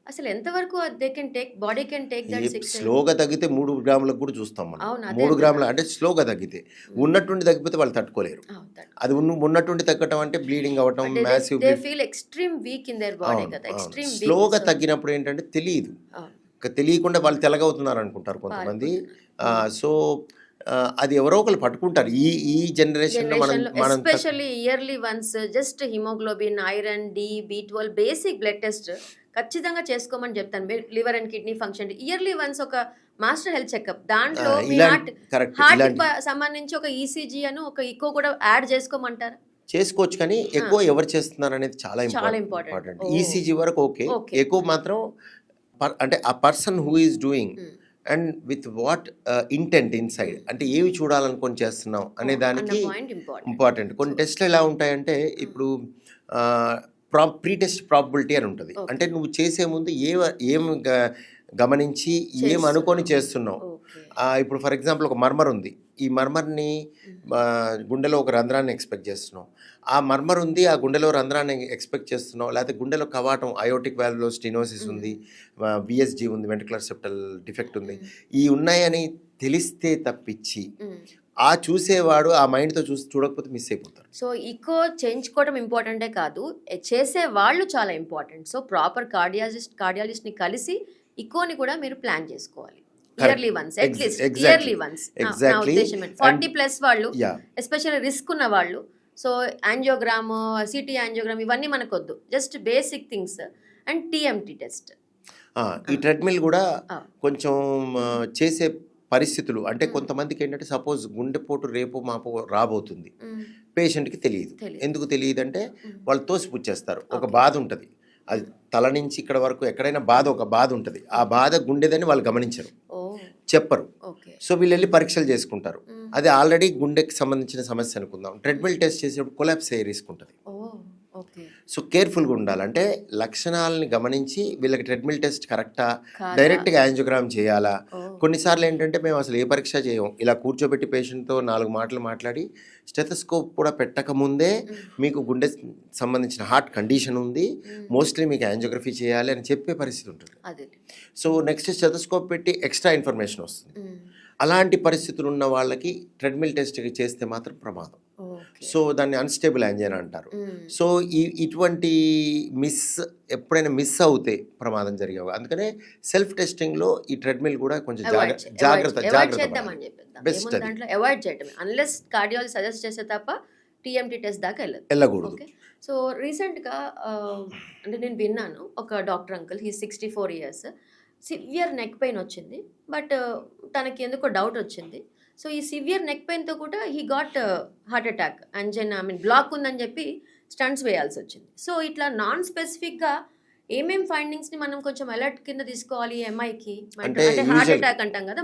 అసలు ఎంత వరకు they can take, body can take that 6? స్లోగా తగ్గితే 3 గ్రాములకు కూడా చూస్తాం మనం. అవును, అదే 3 గ్రాములు అంటే స్లోగా తగ్గితే. ఉన్నట్టుండి తగ్గిపోతే వాళ్ళు తట్టుకోలేరు. అది ఉన్నట్టుండి తగ్గటం అంటే బ్లీడింగ్ అవ్వటం, massive, they feel extreme weak in their body కదా. Extreme weak. స్లోగా తగ్గినప్పుడు ఏంటంటే తెలియదు, తెలియకుండా వాళ్ళు తెల్లగవుతున్నారు అనుకుంటారు కొంతమంది. సో అది ఎవరో ఒకరు పట్టుకుంటారు. ఈ జనరేషన్లో మనం especially yearly once just haemoglobin, iron, D, B12 basic blood test ఖచ్చితంగా చేసుకోమని చెప్తాను. Liver and kidney function yearly once ఒక మాస్టర్ హెల్త్ చెకప్, దాంట్లో మీ హార్ట్ సంబంధించి ఒక ఈసీజీ అని ఒక ఈకో కూడా యాడ్ చేసుకోమంటారా? చేసుకోవచ్చు, కానీ ఎక్కువ ఎవరు చేస్తున్నారు అనేది చాలా ఇంపార్టెంట్. ఈసీజీ వరకు ఓకే, ఎక్కువ మాత్రం అంటే ఆ person who is doing and with what intent inside, అంటే ఏవి చూడాలనుకొని చేస్తున్నాం అనే దానికి ఇంపార్టెంట్. కొన్ని టెస్ట్లు ఎలా ఉంటాయంటే, ఇప్పుడు ప్రీ టెస్ట్ ప్రాబబిలిటీ అని ఉంటుంది. అంటే నువ్వు చేసే ముందు ఏం గమనించి ఏం అనుకొని చేస్తున్నావు. ఇప్పుడు ఫర్ ఎగ్జాంపుల్ ఒక మర్మర్ ఉంది, ఈ మర్మర్ని గుండెలో ఒక రంధ్రాన్ని ఎక్స్పెక్ట్ చేస్తున్నావు, ఆ మర్మర్ ఉంది, ఆ గుండెలో రంధ్రాన్ని ఎక్స్పెక్ట్ చేస్తున్నావు, లేకపోతే గుండెలో కవాటం, అయోటిక్ వాల్వ్లో స్టెనోసిస్ ఉంది, విఎస్జీ ఉంది, వెంట్రికులర్ సెప్టల్ డిఫెక్ట్ ఉంది, ఈ ఉన్నాయని తెలిస్తే తప్పించి ఆ చూసేవాడు ఆ మైండ్తో చూడకపోతే మిస్ అయిపోతారు. సో ఈకో చేయించుకోవడం ఇంపార్టెంటే కాదు, చేసే వాళ్ళు చాలా ఇంపార్టెంట్. సో ప్రాపర్ కార్డియాలజిస్ట్ని కలిసి ఈకోని కూడా మీరు ప్లాన్ చేసుకోవాలి. Yearly once at least exactly. Yearly once నా Exactly. ఉద్దేశం And 40+ వాళ్ళు yeah, ఎస్పెషల్లీ రిస్క్ ఉన్న వాళ్ళు. సో యాంజియోగ్రామ్, సిటీ యాంజియోగ్రామ్ ఇవన్నీ మనకొద్దు, just basic things and TMT test. ఈ ట్రెడ్మిల్ కూడా కొంచెం చేసే పరిస్థితులు అంటే కొంతమందికి ఏంటంటే సపోజ్ గుండెపోటు రేపు మాపు రాబోతుంది, పేషెంట్కి తెలియదు. ఎందుకు తెలియదు అంటే వాళ్ళు తోసిపుచ్చేస్తారు. ఒక బాధ ఉంటుంది, అది తల నుంచి ఇక్కడ వరకు ఎక్కడైనా బాధ, ఒక బాధ ఉంటుంది, ఆ బాధ గుండెదని వాళ్ళు గమనించరు, చెప్పరు. సో వీళ్ళు వెళ్ళి పరీక్షలు చేసుకుంటారు, అది ఆల్రెడీ గుండెకి సంబంధించిన సమస్య అనుకుందాం. ట్రెడ్మిల్ టెస్ట్ చేసేటప్పుడు కొలాప్స్ అయ్యే రిస్క్ ఉంటుంది. సో కేర్ఫుల్గా ఉండాలి. అంటే లక్షణాలని గమనించి వీళ్ళకి ట్రెడ్మిల్ టెస్ట్ కరెక్టా, డైరెక్ట్గా యాంజియోగ్రామ్ చేయాలా. కొన్నిసార్లు ఏంటంటే మేము అసలు ఏ పరీక్ష చేయం, ఇలా కూర్చోబెట్టి పేషెంట్తో 4 మాటలు మాట్లాడి స్టెథోస్కోప్ కూడా పెట్టకముందే మీకు గుండె సంబంధించిన హార్ట్ కండిషన్ ఉంది, మోస్ట్లీ మీకు యాంజియోగ్రఫీ చేయాలి అని చెప్పే పరిస్థితి ఉంటుంది. సో నెక్స్ట్ స్టెథోస్కోప్ పెట్టి ఎక్స్ట్రా ఇన్ఫర్మేషన్ వస్తుంది. అలాంటి పరిస్థితులు ఉన్న వాళ్ళకి ట్రెడ్మిల్ టెస్ట్ చేస్తే మాత్రం ప్రమాదం. సో దాన్ని అన్స్టేబుల్ యాంజినా అంటారు. సో ఇటువంటి ఎప్పుడైనా మిస్ అవుతే ప్రమాదం జరిగేవి. అందుకనే సెల్ఫ్ టెస్టింగ్లో ఈ ట్రెడ్మిల్ కూడా కొంచెం జాగ్రత్త బెస్ట్, అవాయిడ్ చేయటం అన్లెస్ కార్డియాలజీ సజెస్ట్ చేస్తే తప్ప టీఎంటీ టెస్ట్ దాకా వెళ్ళకూడదు. సో రీసెంట్గా అంటే నేను విన్నాను, ఒక doctor uncle, he 64 years, severe neck pain వచ్చింది, బట్ తనకి ఎందుకో డౌట్ వచ్చింది. సో ఈ సివియర్ నెక్ పెయిన్తో కూడా he got heart attack, angina block ఉందని చెప్పి స్టంట్స్ వేయాల్సి వచ్చింది. సో ఇట్లా నాన్ స్పెసిఫిక్గా ఏమేం ఫైండింగ్స్ని మనం కొంచెం అలర్ట్ కింద తీసుకోవాలి ఎంఐకి? అంటే హార్ట్ అటాక్ అంటాం కదా,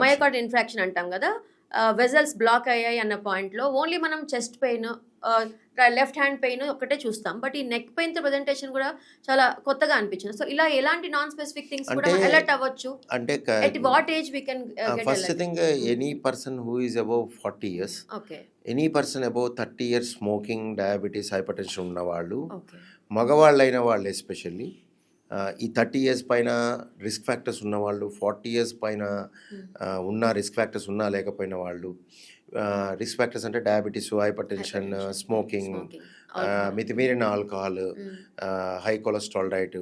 మయోకార్డ్ ఇన్ఫాక్షన్ అంటాం కదా, వెజల్స్ బ్లాక్ అయ్యాయి అన్న పాయింట్లో ఓన్లీ మనం chest pain, left hand pain ఒకటే చూస్తాం, బట్ ఈ నెక్ పెయిన్ తో ప్రెజెంటేషన్ కూడా చాలా కొత్తగా అనిపించింది. సో ఇలా ఎలాంటి నాన్ స్పెసిఫిక్ థింగ్స్ కూడా అలర్ట్ అవ్వచ్చు? అంటే at what age we can first thing, any person who is above 40 years, any person above 30 years smoking, diabetes, hypertension ఉన్న వాళ్ళు, మగవాళ్ళైన వాళ్ళు ఎస్పెషల్లీ ఈ 30 years పైన రిస్క్ ఫ్యాక్టర్స్ ఉన్నవాళ్ళు, 40 years పైన ఉన్న రిస్క్ ఫ్యాక్టర్స్ ఉన్నా లేకపోయిన వాళ్ళు, రిస్క్ ఫ్యాక్టర్స్ అంటే డయాబెటీస్, హైపర్ టెన్షన్, స్మోకింగ్, మితిమీరిన ఆల్కహాల్, హై కొలెస్ట్రాల్ డైట్,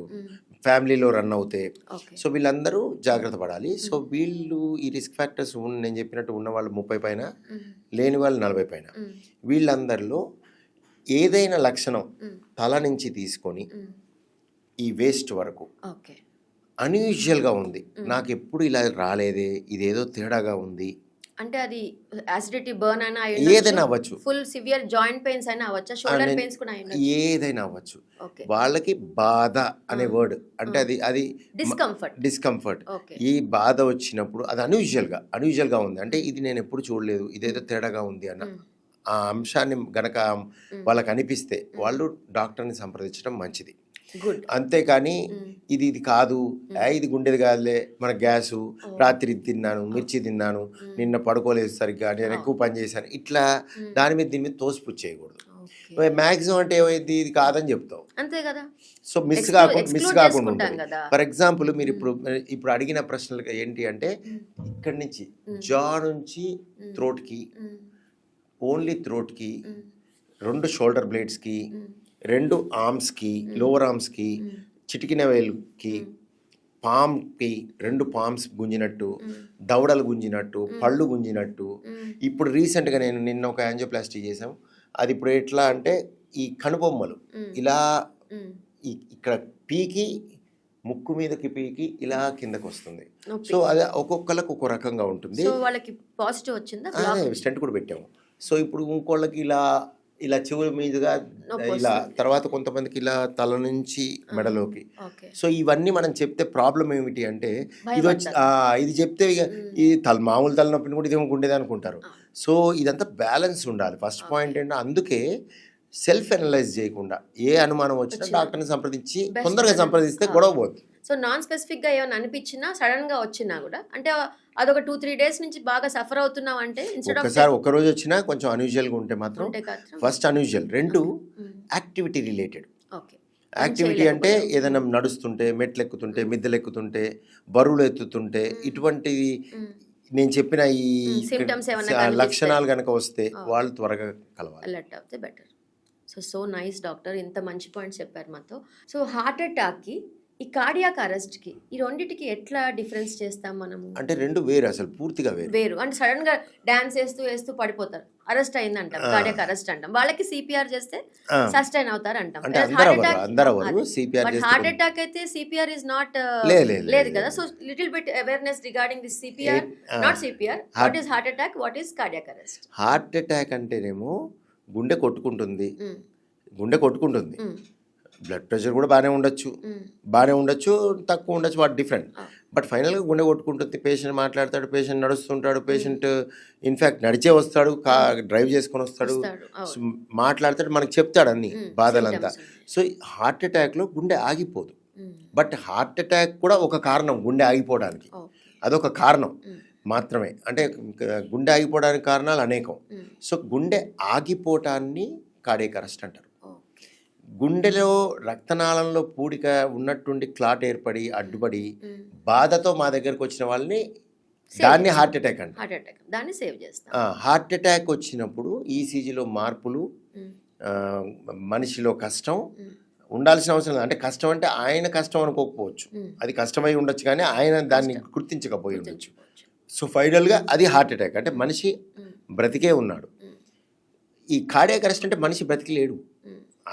ఫ్యామిలీలో రన్ అవుతే, సో వీళ్ళందరూ జాగ్రత్త పడాలి. సో వీళ్ళు ఈ రిస్క్ ఫ్యాక్టర్స్ నేను చెప్పినట్టు ఉన్న వాళ్ళు 30 పైన, లేని వాళ్ళు 40 పైన, వీళ్ళందరిలో ఏదైనా లక్షణం తల నుంచి తీసుకొని ఈ వేస్ట్ వరకు అన్యూజువల్గా ఉంది, నాకు ఎప్పుడు ఇలా రాలేదే, ఇదేదో తేడాగా ఉంది అంటే అది యాసిడిటీ, బర్న్ అయినా ఏదైనా అవ్వచ్చు, ఫుల్ సివియర్ జాయింట్ పెయిన్స్ అయినా అవ్వచ్చు, షోల్డర్ పెయిన్స్ కూడా ఏదైనా అవ్వచ్చు. వాళ్ళకి బాధ అనే వర్డ్ అంటే అది డిస్కంఫర్ట్. ఈ బాధ వచ్చినప్పుడు అది అన్యూజువల్గా ఉంది అంటే ఇది నేను ఎప్పుడు చూడలేదు, ఇదేదో తేడాగా ఉంది అన్న ఆ అంశాన్ని గనక వాళ్ళకి అనిపిస్తే వాళ్ళు డాక్టర్ని సంప్రదించడం మంచిది. అంతేకాని ఇది కాదు, ఇది గుండెది కాదులే, మన గ్యాసు, రాత్రి తిన్నాను, మిర్చి తిన్నాను, నిన్న పడుకోలేదు సరిగ్గా, నేను ఎక్కువ పని చేశాను, ఇట్లా దాని మీద దీని మీద తోసిపుచ్చేయకూడదు. మ్యాక్సిమం అంటే ఏమైంది, ఇది కాదని చెప్తావు, అంతే కదా. సో మిస్ కాకుండా ఉంటుంది. ఫర్ ఎగ్జాంపుల్ మీరు ఇప్పుడు అడిగిన ప్రశ్నలు ఏంటి అంటే, ఇక్కడి నుంచి జా నుంచి థ్రోట్కి, ఓన్లీ థ్రోట్కి, 2 షోల్డర్ బ్లేడ్స్కి, 2 ఆర్మ్స్కి, లోవర్ ఆర్మ్స్కి, చిటికిన వేలుకి, పామ్కి, 2 పామ్స్ గుంజినట్టు, దవడలు గుంజినట్టు, పళ్ళు గుంజినట్టు. ఇప్పుడు రీసెంట్గా నేను నిన్న ఒక యాంజియోప్లాస్టీ చేసాం, అది ఇప్పుడు ఎట్లా అంటే ఈ కనుబొమ్మలు ఇలా ఇక్కడ పీకి, ముక్కు మీదకి పీకి ఇలా కిందకు వస్తుంది. సో అది ఒక్కొక్కరికి ఒక్కో రకంగా ఉంటుంది. స్టెంట్ కూడా పెట్టాము. సో ఇప్పుడు ఇంకోళ్ళకి ఇలా చెవుల మీదుగా ఇలా, తర్వాత కొంతమందికి ఇలా తల నుంచి మెడలోకి. సో ఇవన్నీ మనం చెప్తే ప్రాబ్లం ఏమిటి అంటే, ఇది చెప్తే ఈ మామూలు తలనొప్పిని కూడా ఇదేమో గుండెది అనుకుంటారు. సో ఇదంతా బ్యాలెన్స్ ఉండాలి. ఫస్ట్ పాయింట్ ఏంటంటే, అందుకే సెల్ఫ్ అనలైజ్ చేయకుండా ఏ అనుమానం వచ్చినా డాక్టర్ని సంప్రదించి తొందరగా సంప్రదిస్తే గొడవ పోతుంది. సో నాన్ స్పెసిఫిక్గా ఏమైనా అనిపించినా, సడన్గా వచ్చినా కూడా, అంటే అదొక 2-3 days నుంచి బాగా సఫర్ అవుతున్నాం అంటే, ఒకసారి ఒక్కరోజు వచ్చినా కొంచెం అన్యూజువల్గా ఉంటే మాత్రం first unusual. 2 activity related. Activity అంటే ఏదైనా నడుస్తుంటే, మెట్లు ఎక్కుతుంటే, మిద్దెలు ఎక్కుతుంటే, బరువులు ఎత్తుతుంటే, ఇటువంటి నేను చెప్పిన ఈ లక్షణాలు కనుక వస్తే వాళ్ళు త్వరగా కలవాలి, అలర్ట్ అవుతే బెటర్. సో నైస్ డాక్టర్, ఇంత మంచి పాయింట్స్ చెప్పారు మాతో. సో హార్ట్ అటాక్కి ఈ కార్డియాక్ అరెస్ట్కి ఈ రెండిటికి ఎట్లా డిఫరెన్స్ చేస్తాం మనము? అంటే రెండు వేరు, అసలు పూర్తిగా వేరు. వేరు అంటే సడన్ గా డాన్స్ వేస్తూ పడిపోతారు, అరెస్ట్ అయింది అంటాం, కార్డియాక్ అరెస్ట్ అంటాం. వాళ్ళకి సిపిఆర్ చేస్తే ఆ, సస్టైన్ అవుతారు అంటాం. అంటే అందరూ ఎవరు సిపిఆర్ బట్ హార్ట్ అటాక్ అయితే సిపిఆర్ ఇస్ నాట్ లేదు కదా. So little bit awareness regarding this CPR, not CPR. What is heart attack, what is cardiac arrest? Heart attack అంటేనేమో గుండె కొట్టుకుంటుంది, బ్లడ్ ప్రెషర్ కూడా బాగానే ఉండొచ్చు, తక్కువ ఉండొచ్చు, వాటి డిఫరెంట్. బట్ ఫైనల్గా గుండె కొట్టుకుంటుంది, పేషెంట్ మాట్లాడతాడు, పేషెంట్ నడుస్తుంటాడు, పేషెంట్ ఇన్ఫ్యాక్ట్ నడిచే వస్తాడు, డ్రైవ్ చేసుకొని వస్తాడు, మాట్లాడతాడు, మనకు చెప్తాడు అన్ని బాధలంతా. సో హార్ట్ అటాక్లో గుండె ఆగిపోదు. బట్ హార్ట్ అటాక్ కూడా ఒక కారణం గుండె ఆగిపోవడానికి, అదొక కారణం మాత్రమే. అంటే గుండె ఆగిపోవడానికి కారణాలు అనేకం. సో గుండె ఆగిపోవటాన్ని కార్డియాక్ అరెస్ట్ అంటారు. గుండెలో రక్తనాళంలో పూడిక ఉన్నట్టుండి క్లాట్ ఏర్పడి అడ్డుపడి బాధతో మా దగ్గరకు వచ్చిన వాళ్ళని దాన్ని హార్ట్ అటాక్ అంటారు. దాన్ని సేవ్ చేస్తాం. హార్ట్ అటాక్ వచ్చినప్పుడు ఈసీజీలో మార్పులు, మనిషిలో కష్టం ఉండాల్సిన అవసరం లేదు. అంటే కష్టం అంటే ఆయన కష్టం అనుకోకపోవచ్చు, అది కష్టమై ఉండొచ్చు, కానీ ఆయన దాన్ని గుర్తించకపోయి ఉండొచ్చు. సో ఫైనల్గా అది హార్ట్ అటాక్. అంటే మనిషి బ్రతికే ఉన్నాడు. ఈ కార్డియాక్ అరెస్ట్ అంటే మనిషి బ్రతికిలేడు,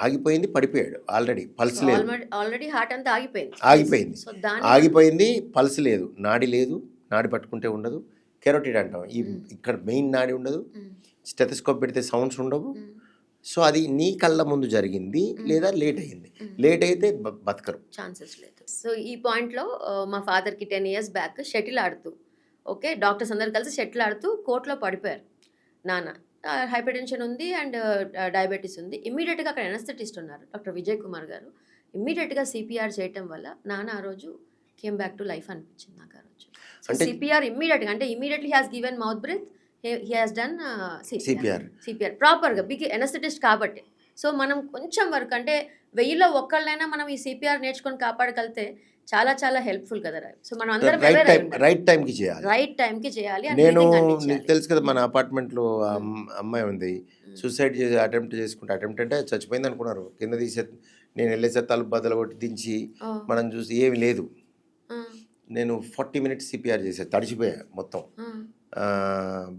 ఆగిపోయింది, పడిపోయాడు, ఆల్రెడీ పల్స్ లేదు, ఆల్రెడీ హార్ట్ అంతా ఆగిపోయింది, పల్స్ లేదు, నాడి లేదు, నాడి పట్టుకుంటే ఉండదు, కెరోటిడ్ అంటాం, ఇక్కడ మెయిన్ నాడి ఉండదు, స్టెథోస్కోప్ పెడితే సౌండ్స్ ఉండవు. సో అది నీ కళ్ళ ముందు జరిగింది లేదా లేట్ అయింది, లేట్ అయితే బతకరు, ఛాన్సెస్ లేదు. సో ఈ పాయింట్లో మా ఫాదర్కి 10 years బ్యాక్ షటిల్ ఆడుతూ, ఓకే, డాక్టర్స్ అందరు కలిసి షటిల్ ఆడుతూ కోర్టులో పడిపోయారు. నాన్న హైపర్ టెన్షన్ ఉంది అండ్ డయాబెటీస్ ఉంది. ఇమ్మీడియట్గా అక్కడ ఎనస్థెటిస్ట్ ఉన్నారు, డాక్టర్ విజయ్ కుమార్ గారు. ఇమ్మీడియట్గా సిపిఆర్ చేయటం వల్ల నాన్న ఆ రోజు కేమ్ బ్యాక్ టు లైఫ్ అనిపించింది నాకు ఆ రోజు. సిపిఆర్ ఇమ్మీడియట్గా, అంటే immediately has given mouth breath, he has done CPR ప్రాపర్గా, బిగ్ ఎనస్థెటిస్ట్ కాబట్టి. సో మనం కొంచెం వరకు, అంటే 1000లో ఒక్కళ్ళైనా మనం ఈ సిపిఆర్ నేర్చుకొని కాపాడగలిగితే చాలా చాలా హెల్ప్ఫుల్ కదా. సో మనం అందరం రైట్ టైంకి చేయాలి. నేను నీకు తెలుసు కదా, మన అపార్ట్మెంట్లో అమ్మాయి ఉంది, సూసైడ్ చేసి అటెంప్ట్ అంటే చచ్చిపోయింది అనుకున్నారు, కింద తీసే నేను వెళ్ళేసే తలుపు బద్దలు కొట్టి దించి మనం చూసి ఏమి లేదు, నేను 40 minutes సిపిఆర్ చేశాను, తడిచిపోయా మొత్తం,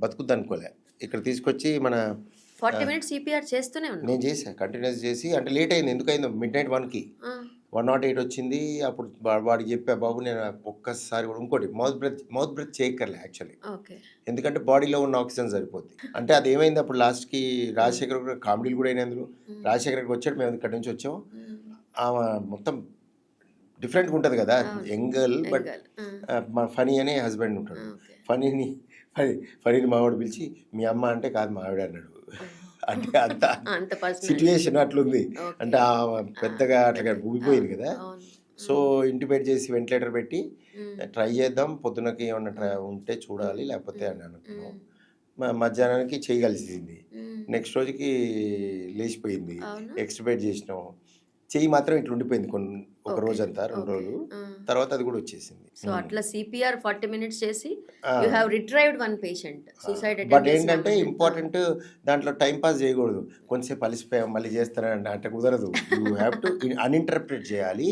బతుకుద్ది అనుకోలే. ఇక్కడ తీసుకొచ్చి మన 40 minutes సిపిఆర్ చేస్తూనే ఉన్నాను, నేను చేశాను కంటిన్యూస్ చేసి. అంటే లేట్ అయింది, ఎందుకైందో midnight 1కి 108 వచ్చింది. అప్పుడు వాడికి చెప్పా, బాబు నేను ఒక్కసారి కూడా ఇంకోటి మౌత్ బ్రెత్ చేయక్కర్లే యాక్చువల్లీ, ఎందుకంటే బాడీలో ఉన్న ఆక్సిజన్ సరిపోద్ది. అంటే అది ఏమైంది అప్పుడు లాస్ట్కి రాజశేఖర్ కామెడీలు కూడా అయినా అందులో రాజశేఖర్కి వచ్చాడు, మేము ఇక్కడ నుంచి వచ్చాము, ఆమె మొత్తం డిఫరెంట్గా ఉంటుంది కదా, యంగల్ బట్ ఫనీ అనే హస్బెండ్ ఉంటాడు. ఫనీని మావాడు పిలిచి మీ అమ్మ అంటే కాదు మా ఆవిడ అన్నాడు. అంటే అంత సిచ్యువేషన్ అట్లుంది, అంటే పెద్దగా అట్లా ఊగిపోయింది కదా. సో ఇంటిమేట్ చేసి వెంటిలేటర్ పెట్టి ట్రై చేద్దాం, పొద్దునకి ఏమన్నా ఉంటే చూడాలి, లేకపోతే అని అనుకున్నాం. మధ్యాహ్నానికి చేయగలిసింది, నెక్స్ట్ రోజుకి లేచిపోయింది, ఎక్స్పెక్ట్ చేసినాం, చెయ్యి మాత్రం ఇట్లా ఉండిపోయింది ఒక రోజంతా, 2 రోజులు తర్వాత అది కూడా వచ్చేసింది. సో అట్లా సిపిఆర్ 40 minutes చేసి you have retrieved 1 patient suicide attempt. But ఏంటంటే ఇంపార్టెంట్, దాంట్లో టైం పాస్ చేయకూడదు, కొంచెంసేపు అలిసిపోయాం మళ్ళీ చేస్తారని అంటే కుదరదు, యూ హ్యావ్ టు అన్ఇంటరప్టెడ్ చేయాలి.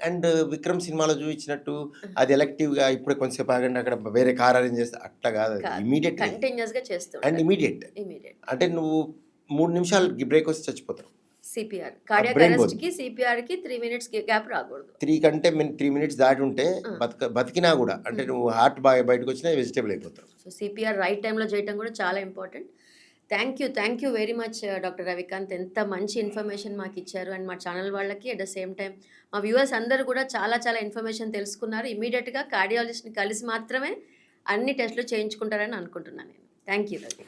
అండ్ విక్రమ్ సినిమాలో చూపించినట్టు అది ఎలక్టివ్గా ఇప్పుడే కొంచెంసేపు ఆగండి అక్కడ వేరే కార్ అరేంజ్ చేస్తే అట్లా కాదు, ఇమీడియట్ కంటిన్యూస్గా చేస్తాడు. అండ్ ఇమీడియట్ అంటే నువ్వు 3 నిమిషాలు బ్రేక్ వస్తే చచ్చిపోతావు. సిపిఆర్ కార్డియాక్ అరెస్ట్ కి సిపిఆర్ కి 3 minutes గ్యాప్ రాకూడదు. 3 minutes దాటి ఉంటే బతికినా కూడా, అంటే నువ్వు హార్ట్ బయటకు వచ్చినా వెజిటేబుల్ అయిపోతావు. సో సిపిఆర్ రైట్ టైంలో చేయడం కూడా చాలా important. Thank you very much doctor Ravikanth, ఎంత మంచి ఇన్ఫర్మేషన్ మాకు ఇచ్చారు. అండ్ మా ఛానల్ వాళ్ళకి అట్ ద సేమ్ టైం మా వ్యూవర్స్ అందరూ కూడా చాలా ఇన్ఫర్మేషన్ తెలుసుకున్నారు. ఇమీడియట్గా కార్డియాలజిస్ట్ని కలిసి మాత్రమే అన్ని టెస్టులు చేయించుకుంటారని అనుకుంటున్నాను నేను. Thank you Ravi.